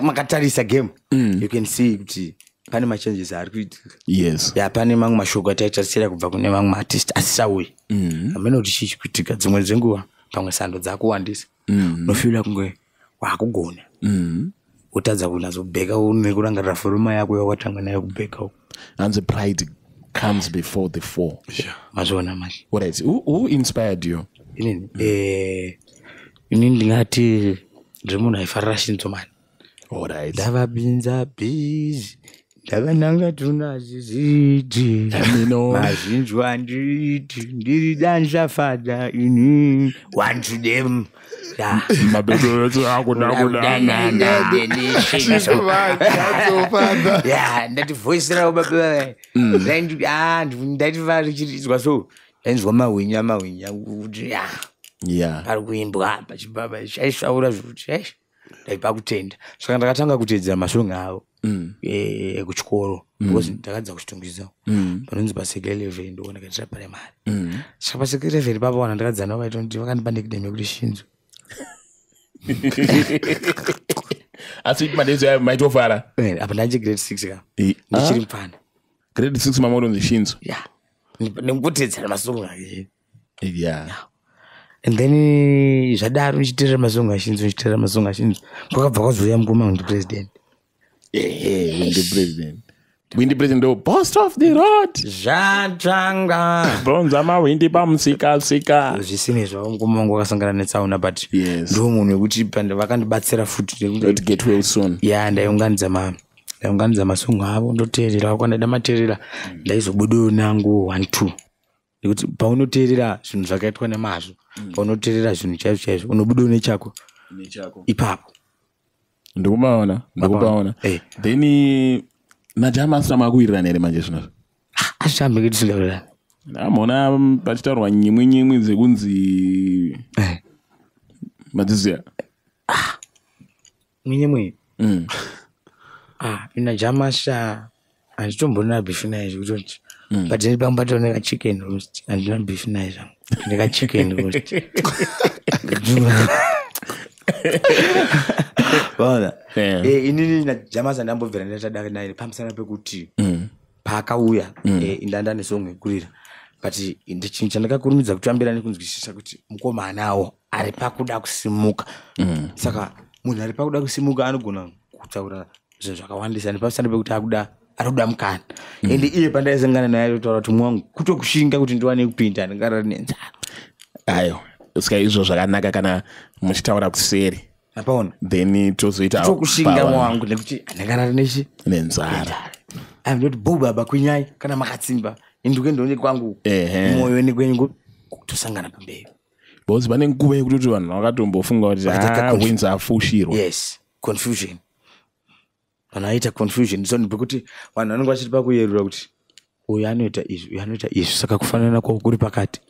makatarisa game you can see kuti pane machanges ari kuitika yes pane mamwe mashoko ataitarisira kubva kune mamwe maartist asisauyi amene kuti chii chikuitika dzimwe dzenguva pamwe sando dzakuwandisa unofila kunge wakugona utadza kunazobheka unekurangarira foroma yako yawatanga nayo kubheka uko and the pride comes before the fall. Mazona mashi. What else? Who inspired you? Inini ndingati ndrimuna ifarira shinzo man. All right. Dava binza busy. Dava nanga tuna zizidi. Mazinjwa nditi. Ndiri dansha fada ini. One to them. Yeah. My baby, yeah, that voice now, baby. That was so. And Hwinza, yeah. Arguimba, but Baba, I saw us, they bakutend. So I'm Katanga could tell my song out. Which call wasn't the Gaza Stungizo. But in the Basically, they don't want to get separate man. So basically, if Baba and Gaza, I don't even panic them English. I think my days are my father. Apanaji grade 6 ga. Nichiri fan. Grade 6 mama on the shins. Yeah. Nimutitsa masonga. Yeah. And then zvadaru nichitera masonga shinzo. Kwakabva kwazoya mukoma ndi president. When the president. When the president do post off the road. Zvatanga. Bronza mawindi pamusika. Zvisine zvawo mukoma wangu akasangana netsauna but yes. Ndo munhu wekuti pande vakandibatsira futi to get well soon. Yeah, ndaunganidza masonga avo ndoteerera kwandada mateerera ndaizobudawo nangu 1-2 nekuti paunoteerera zvinhu zvakaitwa nemazvo paunoteerera zvinhu chaizvo unobudawo nechako ipapo ndikupaona then najama asina makuwirirana here manje zvino ashambe kuti singawirirana amona pachitaurwa nyimwi dzekunzi madziziya mwinyimwi ina jamasha anditombona beef naye kuti but ndipambato neka chicken roast andina beef naye neka chicken roast bana inini na jamasa ndambobvera ndatadaka naye pamusana pekuti paakauya indanda nesongo ikurira but ndichinja ndakakurumidza kutambira nekunzwisisa kuti mukomana awo ari pakuda kusimuka saka munhu ari pakuda kusimuka anogona kutaura zvinhu zvakawandisa nepasana pekuti arikuda mukana ende iye pandaisangana naye totaura kuti mwangu kutokushinga kuti ndiwane kupinda ndingarari nenzara ayo saka izvo zvakanaka kana muchitaura kuseri apaona then tozoita kutokushinga mwangu nekuti andikarari nechi nenzara ndoti baba kunyai kana makatsimba induke ndone kwangu moyo nekwenyu kutosangana pamberi because pane nguva yekuti vanhu vakatombofunga kuti Hwinza afushirwa yes confusion vanaita confusion so ndipekuti vanhu vanenge vachiti pakuyerura kuti uyu anoita izvi saka kufanana kwako kuri pakati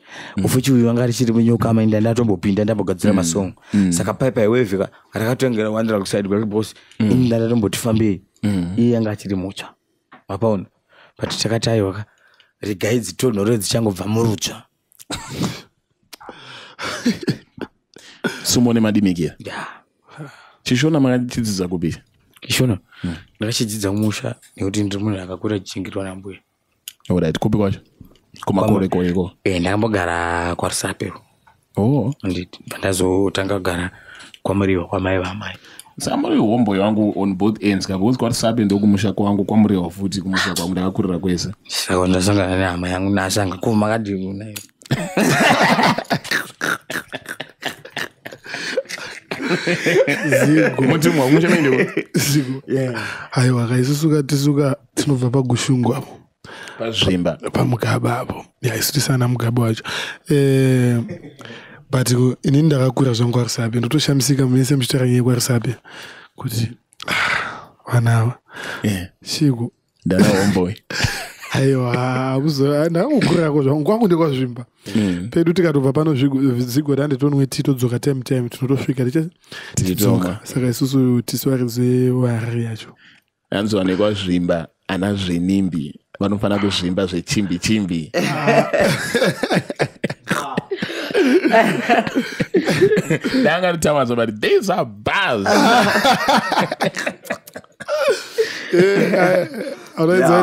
ufuchi uyu wanga richiri munyoka mainda ndatombopinda ndambogadzira masongo saka paipa iwevhika rakatongera wandira kusaidi kwake bosi ini ndatomboti fambei iye yanga achiri mutsva mapaona but takati aiwaka regai dzitonhoro dzichangobva murutsva sumo nemadimikira chishona makachidzidza kupi kishona ndakachidzidza kumusha nekuti ndiri munhu akakura chichingirwa nambuya alright kupi kwacho kumakoreko ndakambogara kwaRusapero ndazotanga kugara kwamuriwa kwamai vamai saka muri homeboy wangu on both ends kakuzi kwaRusapero ndokumusha kwangu kwamuriwa futi kumusha kwangu ndakakurira kwese saka ndasangana nehama yangu nasanga ko makadii nayo aiwa kaisusuka tisuka tinobva pagushungu apo pazvimba pamugaba apo isitisana mugaba wacho but inini ndakakura zvangu kwaRusapero ndotoshamisika mese muchitaura nyaya kwaRusapero kuti vanava chiku ndana homeboy aiwa ndakukurako zvangu kwangu ndekwazvimba pedu tikatobva pano zigo tandetonwe ti todzoka time tinotosvika tichidzoka saka isusu tisiwarizwe wari yacho anzwa nekwazvimba ana zvenimbi vanofana kuzvimba zvechimbi danganitamazo but these are bars.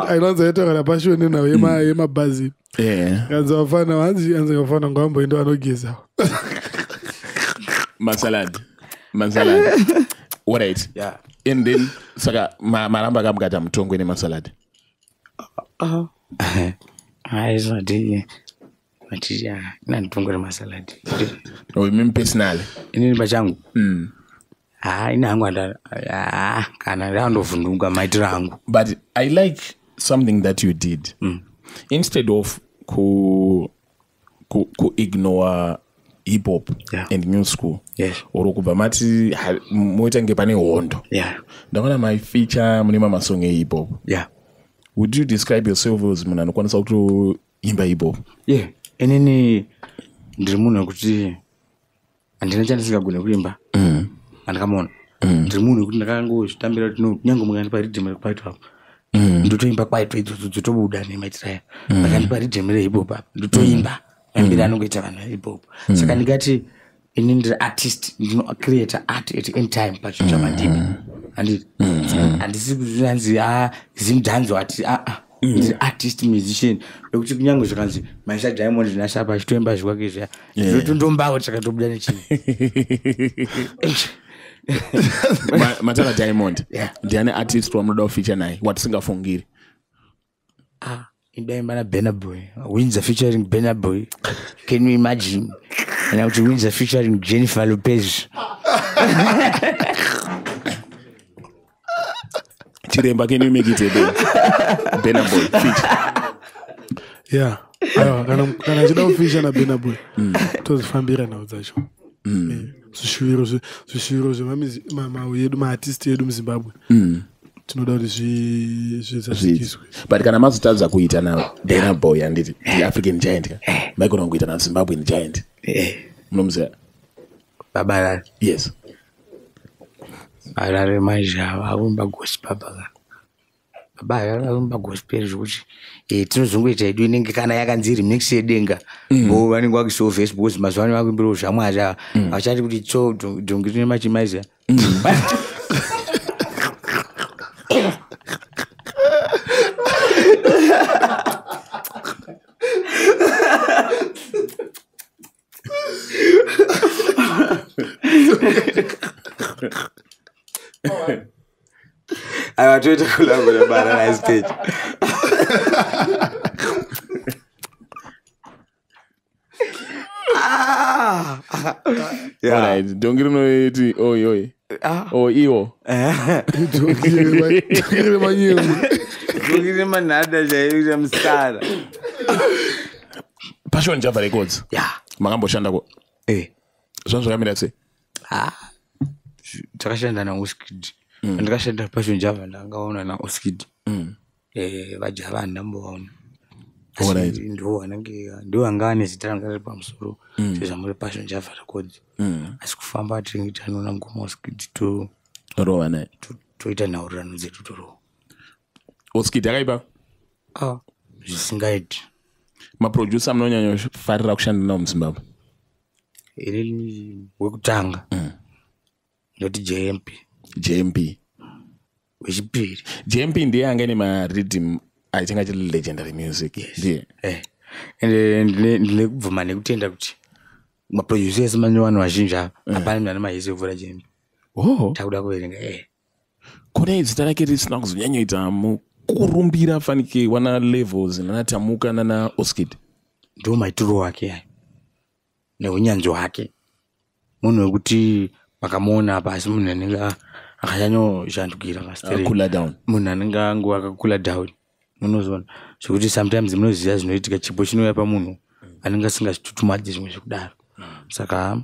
ainonzaita kana pashoni nawo yemabhazi kanzi wafana hanzi anzi wafana ngwamboenda vanogeza masalad alright and then saka maramba kamukata mutongo nemasalad aizvati inanitongo nemasalad mimi personally inini pachangu ina hangu kana ndandovhunduka maitiro angu. But I like something that you did. Instead of ku ignore hip hop and new school. Yes. Or kubva mati moita nge pane hondo. Yeah. Ndakona my feature mune masong hip hop. Yeah. Would you describe yourself as munhu anokwanisa kutoimba hip hop? Yeah. Inini ndiri munhu wekuti handina chandisingagone kuimba. Andikamuona. Ndiri munhu wekuti ndakangozvitambira kuti nyange mukandipa ridhimu rekwaito apo ndotoimba kwaito idzodzo dzotobuda nemaitiro aya. Vakandipa ridhimu rehip hop apo ndotoimba mambiri anongoita vanhu vehip hop. Saka ndikati ini ndiri artist, ndinocreate art at any time pachinhu chamandipi. Handisi kunzi zimudhanzo ati ndiri artist musician wekuti kunyange zvakanzi Maisha Diamond nasapa achitoimba zvikwake zviya ndotondombawo chakatobuda nechini. Matana Diamond ndiani artist wamunoda kufeature naye watisingafungiri? Indaimba na Burna Boy, Hwinza featuring Burna Boy. Can you imagine? And I would Hwinza featuring Jennifer Lopez. Chiremba, can you make it a Burna Boy feature? Yeah. Kana achida kufeature na Burna Boy tozifambira nawo dzacho. Zvishuviro zvemauyedu maartist edu muZimbabwe tinoda kuti zvizaziviswe. But kana mazotadza kuita na Burna Boy handiti the African giant maigona kuita na Zimbabwean giant munomuziva Baba? Yes. Arare majava aumba gospel baba. Baba aumba gospel zvokuti tinozongoita hedu inenge kana yakanzi remix yedenga bo vanenge vakuishawo Facebook mazuva ano vakuimbirawo zvamwari ava vachati kuti tso dhongi rine machimaiza. I want to collaborate about on stage. Yeah. Alright, don't get no it. Oi. Oh, Iwo. Don't give him another jay mstara. Passion Java Records. Yeah. Magambo shanda ko. Zonzo kamera tse. Takashanda na Uskid. Ndikashanda Passion Java ndangaona na Uskid. Vajava ndamboona. Alright. Ndo angane zitanga pamusoro sezamuri Passion Java Records. Asikufamba tingita nona ngoma Uskid to rowa naye. Toita naurano zetu toro. Uskid yakaiba? Zvisingaiti. Maproducer munonyanya kufarira kushanda nawo muZimbabwe? Ini wekutanga ndoti JMP wechipiri. JMP ndiye anga ine marhythm aitinga chiri legendary music. Ndiye ndine kubvuma nekutenda kuti maproducers vanhu vazhinji hapana munhu ane mahisi ekuvhura JMP. Takuda kuverenga kune zita rake risina kuzonyanyoita mukurumbira fanike wana levels nanatamuka nana Uskid. Ndo maitiro wake neunyanzvi hwake munhu wekuti makamuona pasi munhu anenge akanyanyoshandukira cool down, munhu anenge angu akakula down munozona zvekuti sometimes munoziva zvinoitika chipo chinouya pamunhu anenge asingazvitutumadzi zvimwe zvekudaro. Saka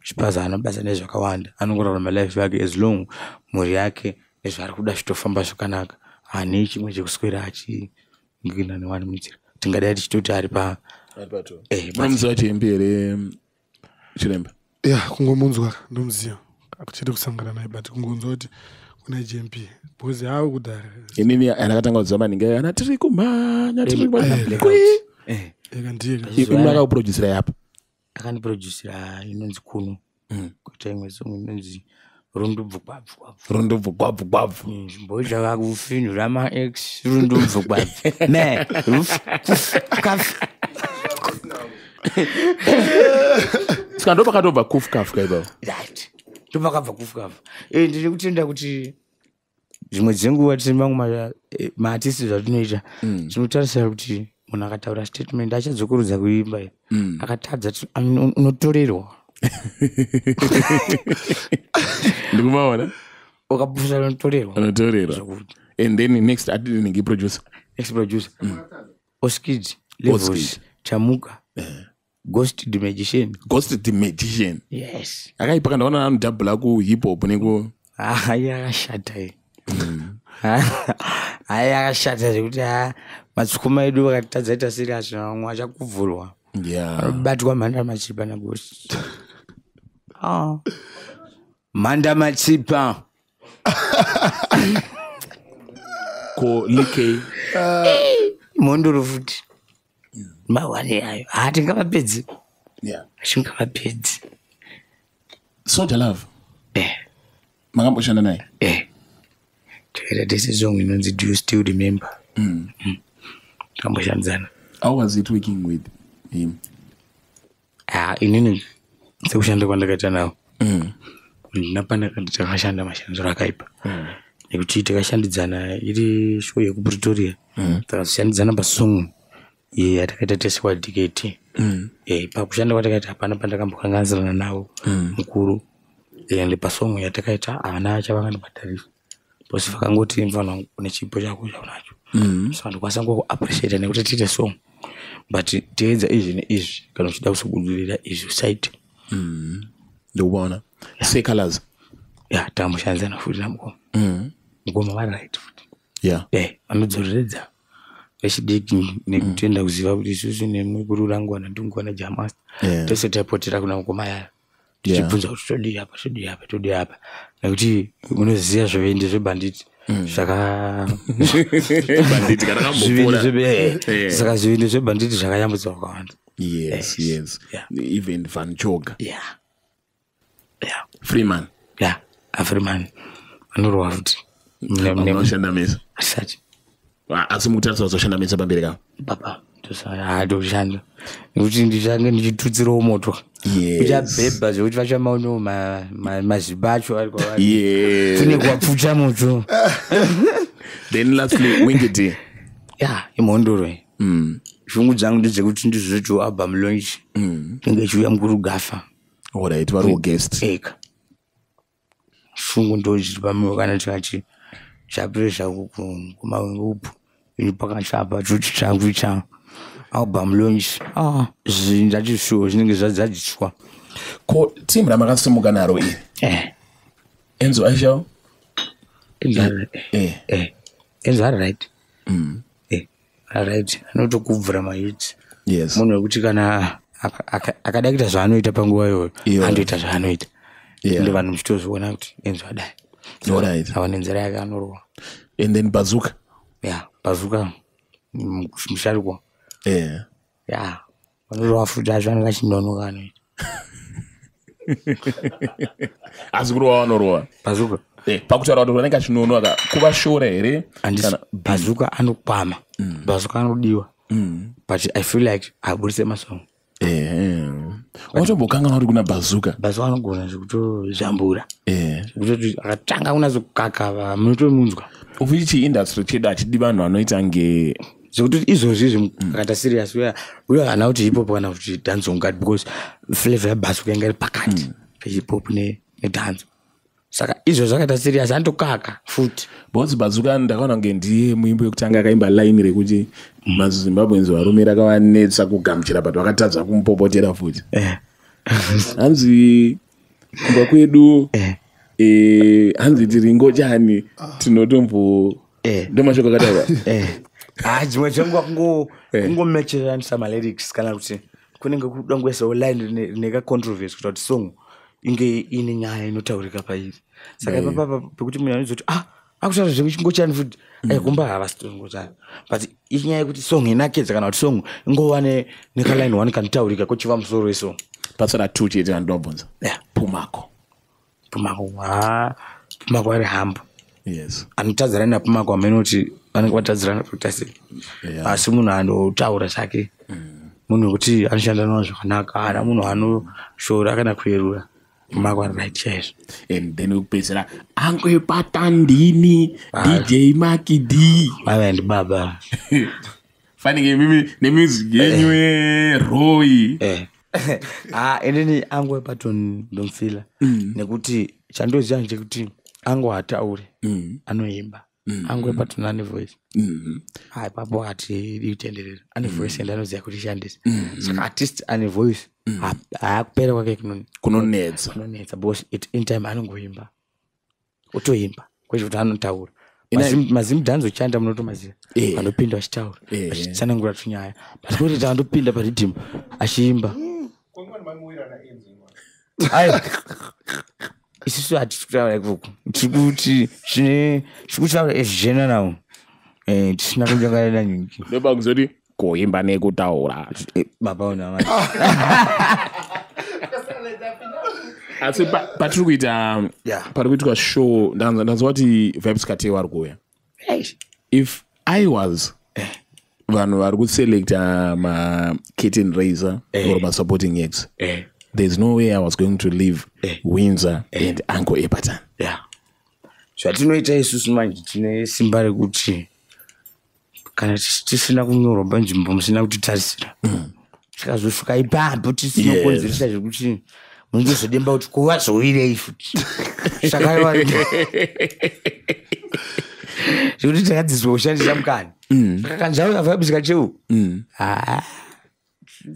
chipaza anobasa nezvakawanda anongorarama life yake as long mhuri yake nezvaari kuda zvitofamba zvakanaka hane chimwe chekuswera achingina newani muitira tingadai tichitoti ari pa munomuziva JMP here Chiremba? Kungomunzwa ndomuziva akuchiri kusangana naye but kungonzwa kuti kuna JMP because hawo kudara inini anakatanga kuzama ninge ana tiri kumanya tiri ekandika imwe akakuproducera yapa akaniproducera inonzi Kuno kuita imwe song inonzi rundubvugwabvugwabvu mboja vakufinhura max rundubvugwabvu ne saka ndopakatobva kufukafuka ipapo right ndopakabva kufukafuka ndiri kutenda kuti zvimwe dzenguva tiri mamwe maartisti zvatinoita tinotarisira kuti munhu akataura statement achadzokurudza kuimba akatadza unotorerwa ndikumaona ukapusa unotorerwa and then next adidingi producer Oskid Levels Chamuka Ghost the Magician yes akaipa ndaona anodouble ku hip hop neku yakashata yakashata zvekuti matsukuma edu vakatadza ita serious vamwe achakuvhurwa batwa mhanda machipa naGhost mhanda machipa ko like mondoro futi mawani ayo hatingavapedzi hatingavapedzi Soldier Love makamboshanda naye tikaita tese song inonzi Do You Still Remember tamboshandzana. How was it working with him? Inini sekushanda kwandakaita nawo ndinapanda kandi takashanda mashandiro akaipa nekuti takashandidzana iri show yekuPretoria takashandidzana pasong yatakaita tese kwadhiketi pakushanda kwatakaita hapana pandakambokanganisirana nawo mukuru ende pasong yatakaita havana chavangandibhadharisa bosi vakangoti mfana une chipo chako chaunacho so ndikwasangokuappreciate nekuti tiite song but teedza izvi neizvi kana uchida kusobudirira izvi site ndikuona say colors tamboshandidzana futi namukoma mukoma varight futi vanodzoreredza vechidiki nekutenda kuziva kuti isusu nemukuru rangu vanandinguwana jamasta tese taipotera kuna mukoma yaya tichibvunza kuti todi apa nekuti unoziva zvevendi zvebhanditi banditi kana kambopora saka zvivendi zvebhanditi zvakayambutsa vakawanda yes even Van Joga Freeman Freeman anorwa futi unoshanda mesa asati asi mukutarisa kuzoshanda mesa pamberi kao baba toshanda nekuti ndichange ndichitutsirawo moto uchabhebha zvekuti vachamaono mazviba acho ari kwavari fune kuwapfucha moto then lastly Winged imhondoro shungu dzangu ndedzekuti ndizvocho album launch inge ichiuya mukuru gafa alright vari guest shungu ndozviri pamwe kana tikati chapresha kumaupu inipakachapa chuchi changu cha album launch zvinhu show zvinenge zvadzadziswa ko team ramakasimuka naro iri Enzo Aisha Enzo right right anotokubvura mahits munhu wekuti kana akada kuita zvaanoita panguva iyoyo andoita zvaanoita ende vanhu muchitozviona kuti Enzo adai ava nenzira yake anorwa and then Bazooka Bazooka musharukwa vanorwa futi azvo anenge achinonoka anoita asi kurova vanorova Bazooka pakutaura kuti vanenge achinonoka kuvashora here Bazooka anokwama Bazooka anodiwa but I feel like abudise masong watombokangana kuti kuna Bazooka anogona zvekutozvambura zvekutoti akatanga kunazokukaka munotomunzwa uvichi industry chedu achidi vanhu vanoita nge zvekuti izvozvi akata serious uye hana kuti hip hop kana kuti dance ungati because flavor yaBazooka inga iri pakati pehip hop nedance saka izvo zvakaita serious andokaka futi because Bazooka ndakaona kunge ndiye muimbo yekutanga akaimba line rekuti maZimbabweans varume rakavanetsa kugamuchira but vakatadza kumupopotera futi hanzi kumba kwedu hanzi tiringo chani tinotombo ndomashoko akataura dzimwe dzenguva kungomecheranisa malyrics kana kuti kunenge kuda kungoisawo line nekacontroversy kuita kuti song inge ine nyaya inotaurika pairi saka papa pekuti munhu anozoti akutaura zvekuchingochani futi kumba havasitongochani but inyaya yekuti song inakedza kana kuti song ingova nekaline 1 kanotaurika kochiva musoro wesong pasara 2 chete andobvunza Pumako ari hambo yes anotadzirana napumako amene kuti vanenge vatadzirana pakutasi asi munhu anotaura chake munhu wekuti anoshanda nawo zvakanaka ana munhu anoshora kana kuyerura Pumako ari right chaizvo and then ukupedzera angwe patandini DJ Maki D vava ndi baba fanike mimi nemusic yenyu Roy inini angwe patoni ndomfila nekuti chandoziva ndechekuti angu hataure anoimba angwe patoni ane voice papo hati itenderera ane voice and anoziva kuti shandisa saka artist ane voice haakupera kwake kunonetsa because in time anongoimba otoimba kwezvo kuti anotaura mazimu dhanzochanda munotomaziva vanopinda vachitaura vachitsanangura tunyaya but kuti taandopinda paridhimu achiimba isusu hatikutaura ikoko tikuti tikutaura ezvena nawo tisina kunyangarira nyingi ndoba kuzoti kuimba nekutaura babaona asi patiri kuita pari kuitwa show ndanzwa kuti Vibes Cartel vari kuuya if I was vanhu vari kuselecta ma-curtain raiser or ma-supporting acts there's no way I was going to leave Hwinza and Uncle Epatan. Zvatinoita isusu manje tine simba rekuti kana tisina kunyorwa panzvimbo musina kutitarisira tikazosvika ipapo tisinokonzeresa zvekuti munozodemba kuti kuvazoirei futi saka zvekuti takadzidzwa kushandisa mukani saka kanzvauya Vibes Cartel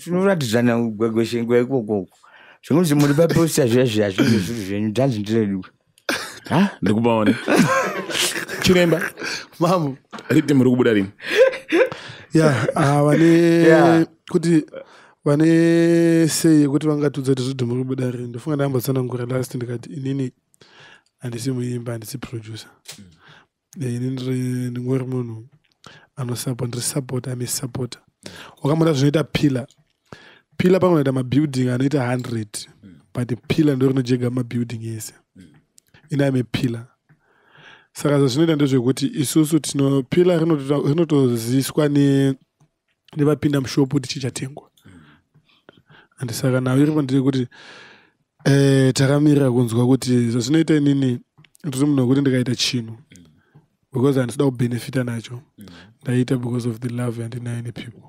tinoratidza gwegweshengwe ikoko zvekuti muri paposta zviya zvinenge zviri zvenyu dhanzi ndireduka ndikubaone chiremba mamu riti muri kubuda rini vane kuti vane sei kuti vangatudza kuti zvidhi muri kubuda rini ndofunga ndambosanangura last ndikati inini handisi muimba handisi producer inini ndingori munhu anosupporta ame supporter wakamona zvinoita pila pamwe noita mabuilding anoita 100 but pila ndo rinojega mabuilding ese ina ame pila saka zvinoita ndezvekuti isusu pila rinotoziswa nevapinda mushopu tichichatengwa and saka nawo iripo ndiri takamirira kunzwa kuti zvazvinoita inini ndiri munhu wekuti ndikaita chinhu because handisida kubenefita nacho ndaita because of the love yandinayo nepeople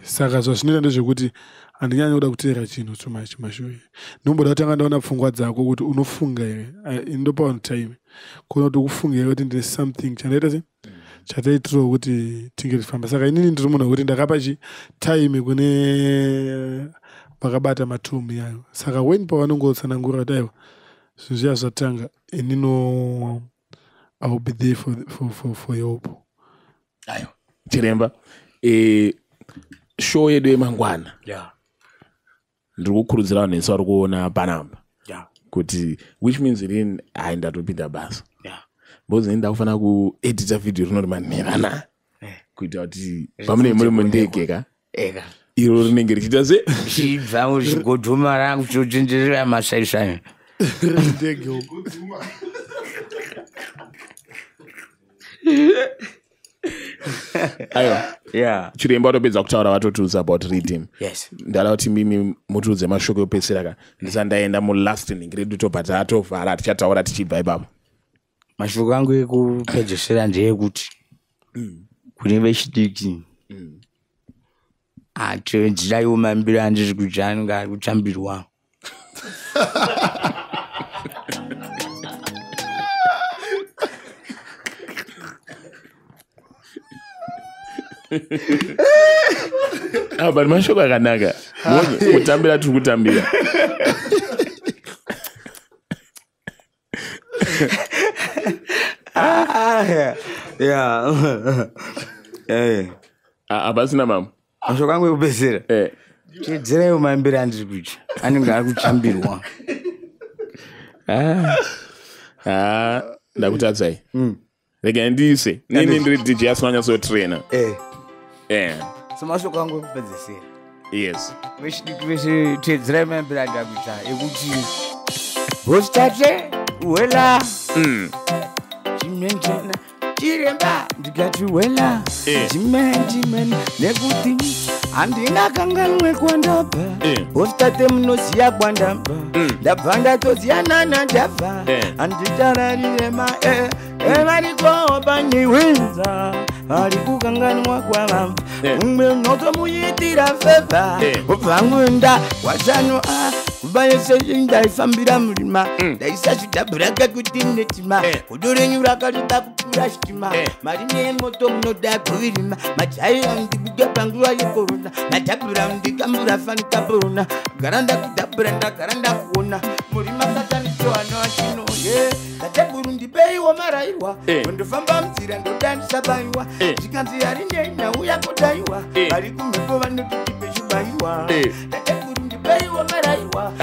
saka zvazvinoita ndezvekuti handinyanyi kuda kuteera chinhu too much mashoyi nomboda kutanga ndaona pfungwa dzako kuti unofunga here indopa one time kuona kuti ukufunga here kuti ndine something chandaita se chataitirwa kuti tinge tifamba saka inini ndiri munhu wekuti ndakapa time kune vakabata matomu yayo saka when pavanongotsanangura kuti aiwa zvinhu zviya zvatanga inino I will be there for your hope. Ayo. Chiremba. Show yedu yemangwana. Ndiri kukurudzira vanhu vese vari kuona panamba. Kuti which means irini ndatopinda basa. Because ndakufanira kuedita video rinoti manherana. Kuita kuti pamune muri mundege iro rinenge richiita se chibva muchigodhoma rangu chojenjerera mashaishayo. Ndege aiwa chiremba watopedza kutaura vatotiudza about redeem ndala kuti mimi mutiudze mashoko yopedzisira ka ndisandaenda mulast ningredu tobva tovhara tichataura tichibva ipapo mashoko angu ekupedzisira ndeyekuti kune vechidiki atoendziraiwo mambiro andiri kuti anenge ari kutambirwa but mashoko akanaka kutambira tiri kutambira apasina mama mashoko angu ekupedzisira Chedzerei maimbira andiri kucha. Anenge akuchambirwa. Ndakutatsai. Rega ndise. Nini ndiri DJ aswanya so trainer. Samashoko angu kupedzesera. Yes. Vese tedzerei maimbira andiri kucha. Ekuti Hostate wela. Chimenjena. Chiremba ndikati wela. Chimenjena nekuti andina kanganwe kwandabva. Hostate munoziya kwandabva. Ndabva ndatoziyana ndabva. Anditararire variko pani Hwinza. Vari kukanganwa kwavamba. Umwe unotomuitira feva. Ubvangunda washano kubayese ndaifambira murima. Ndaisazvidhabhuraka kuti netima. Kudorenyura karida kupura shitima. Marine moto munoda kuvirima. Majaira ndibuga panguva yekorona. Madhabhura ndikambura fanika borona. Garanda kudhabhura ndagaranda kuona. Murima satanichoano achino. Ndadhabhuru ndibeiwa marairwa. Ndofamba mzira ndodandisabayiwa. Chikanzi yarine nauya kodaiwa. Vari kumhepo vanotiti pechibaiwa. Ndadhabhuru ndibeiwa maraiwa.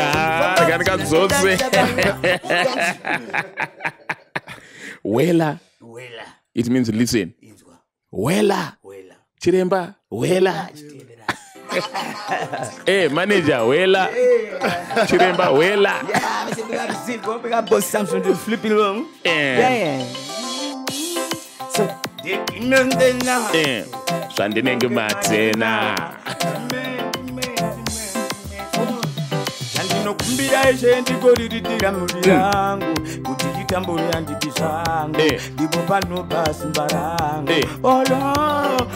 Wela. It means listen. Wela. Chiremba. Wela. Manager. Wela. Chiremba. Wela. Yeah, boss Samson to flip it along. So, Shandinenge matena. Kumbira eshe ndikoririra muri yangu kuti chitamburi handiti zvangu ndipo pano basi mbarangu olo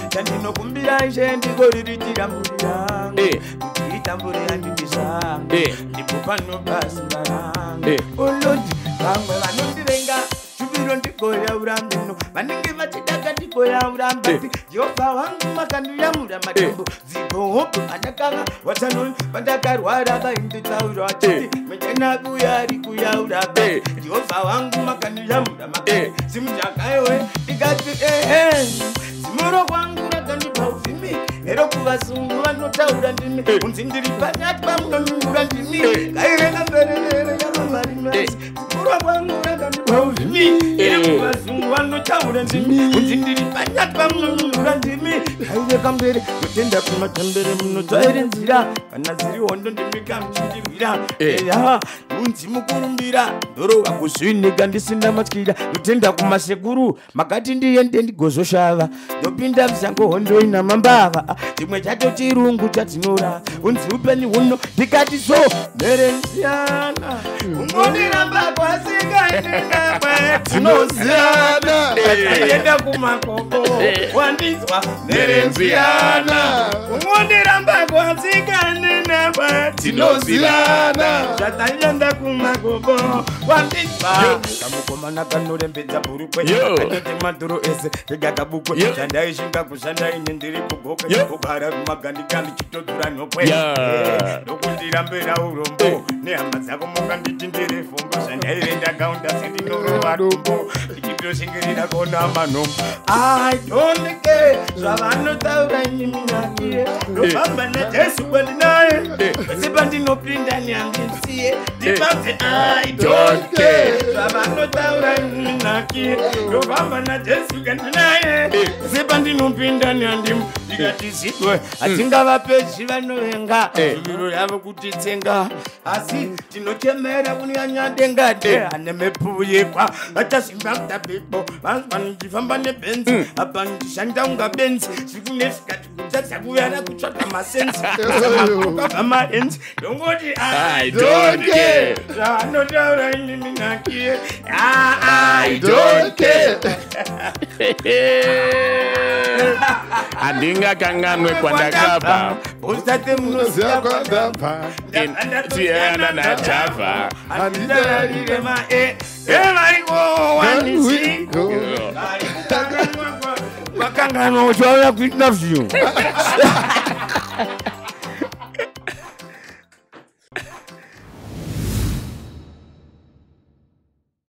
chandinokumbira eshe ndikoririra muri yangu kuti chitamburi handiti zvangu ndipo pano basi mbarangu olodi vamwe vanondirenga chuviro ndikoya urambino vanenge vachidaka ndikoya urambati Jehovha wangu makandiyamura matambo zibohopo andakanga watano vandakarwara vainditaura vachiti mechena kuyari kuyaura bati Jehovha wangu makandiyamura matambo simujakaewe ikati zimuro kwangu rakandipa uvimi ero kuvazungu vanotaura ndimi unzi ndiri panyati pamunonyungura ndimi kairenga mbererere yavamarimasi zimuro kwangu rakandipa uvimi ero kuvazungu vanotaura ndimi unzi ndiri panyati pamunonyungura ndimi kaireka mbere notenda kumatembere munodzvaire nzira kana ziri hondo ndimikamchindirwira eya unzi mukurumbira ndorova kuzvinika ndisina matyira notenda kumasekuru makati ndiende ndigozoshava ndopinda musango hondo ina mambava chimwe chacho chirungu chatinora unzi upenyu huno ndikati zo merenziyana ungondiramba kwasikainenakwe tinoziyana aienda kumakoko wandinzwa merenziyana ungondiramba kwasikainenakwe tinoziyana zvataienda kumakoko wandinzwa kamukomana kanorembedza burukwe kanoti madhoro ese tegakabukwe chandaishinga kushanda ine ndiri kugoke kugara kumagandikani chitodhura nhokwe ndokundirambira urombo nehama dzako mukanditi ndiri fumbo zvandairenda kaunda sendinorowa dumbo ndichitoshingirira kona manombo I don't care zvavanotaura iminakire ndofamba najesu kwendinaye ese pandinopinda nehandisiye ndipabve I don't care zvavanotaura iminakire ndofamba najesu kwendinaye ese pandinopinda nehandimu ndikatizidwe hatingavapeji vanovenga zviro yavo kutitsenga asi tinochemera kunyanyadengadhe ane mepuyekwa vachazimba kutabepo vanzwa ndichifamba nebhenzi apa ndishanda unga benzi zvikunezvikati kutadza kuyara kutsvaga masenzi ukabva maenzi ndongoti I don't care zvavanotaura inini nakiye I don't care Andingakanganwe kwandakabva Hostate munoziya kwandabva ndiyana nachabva anditararire variko wanisiko vakanganwa uchauya kuitna zviyungu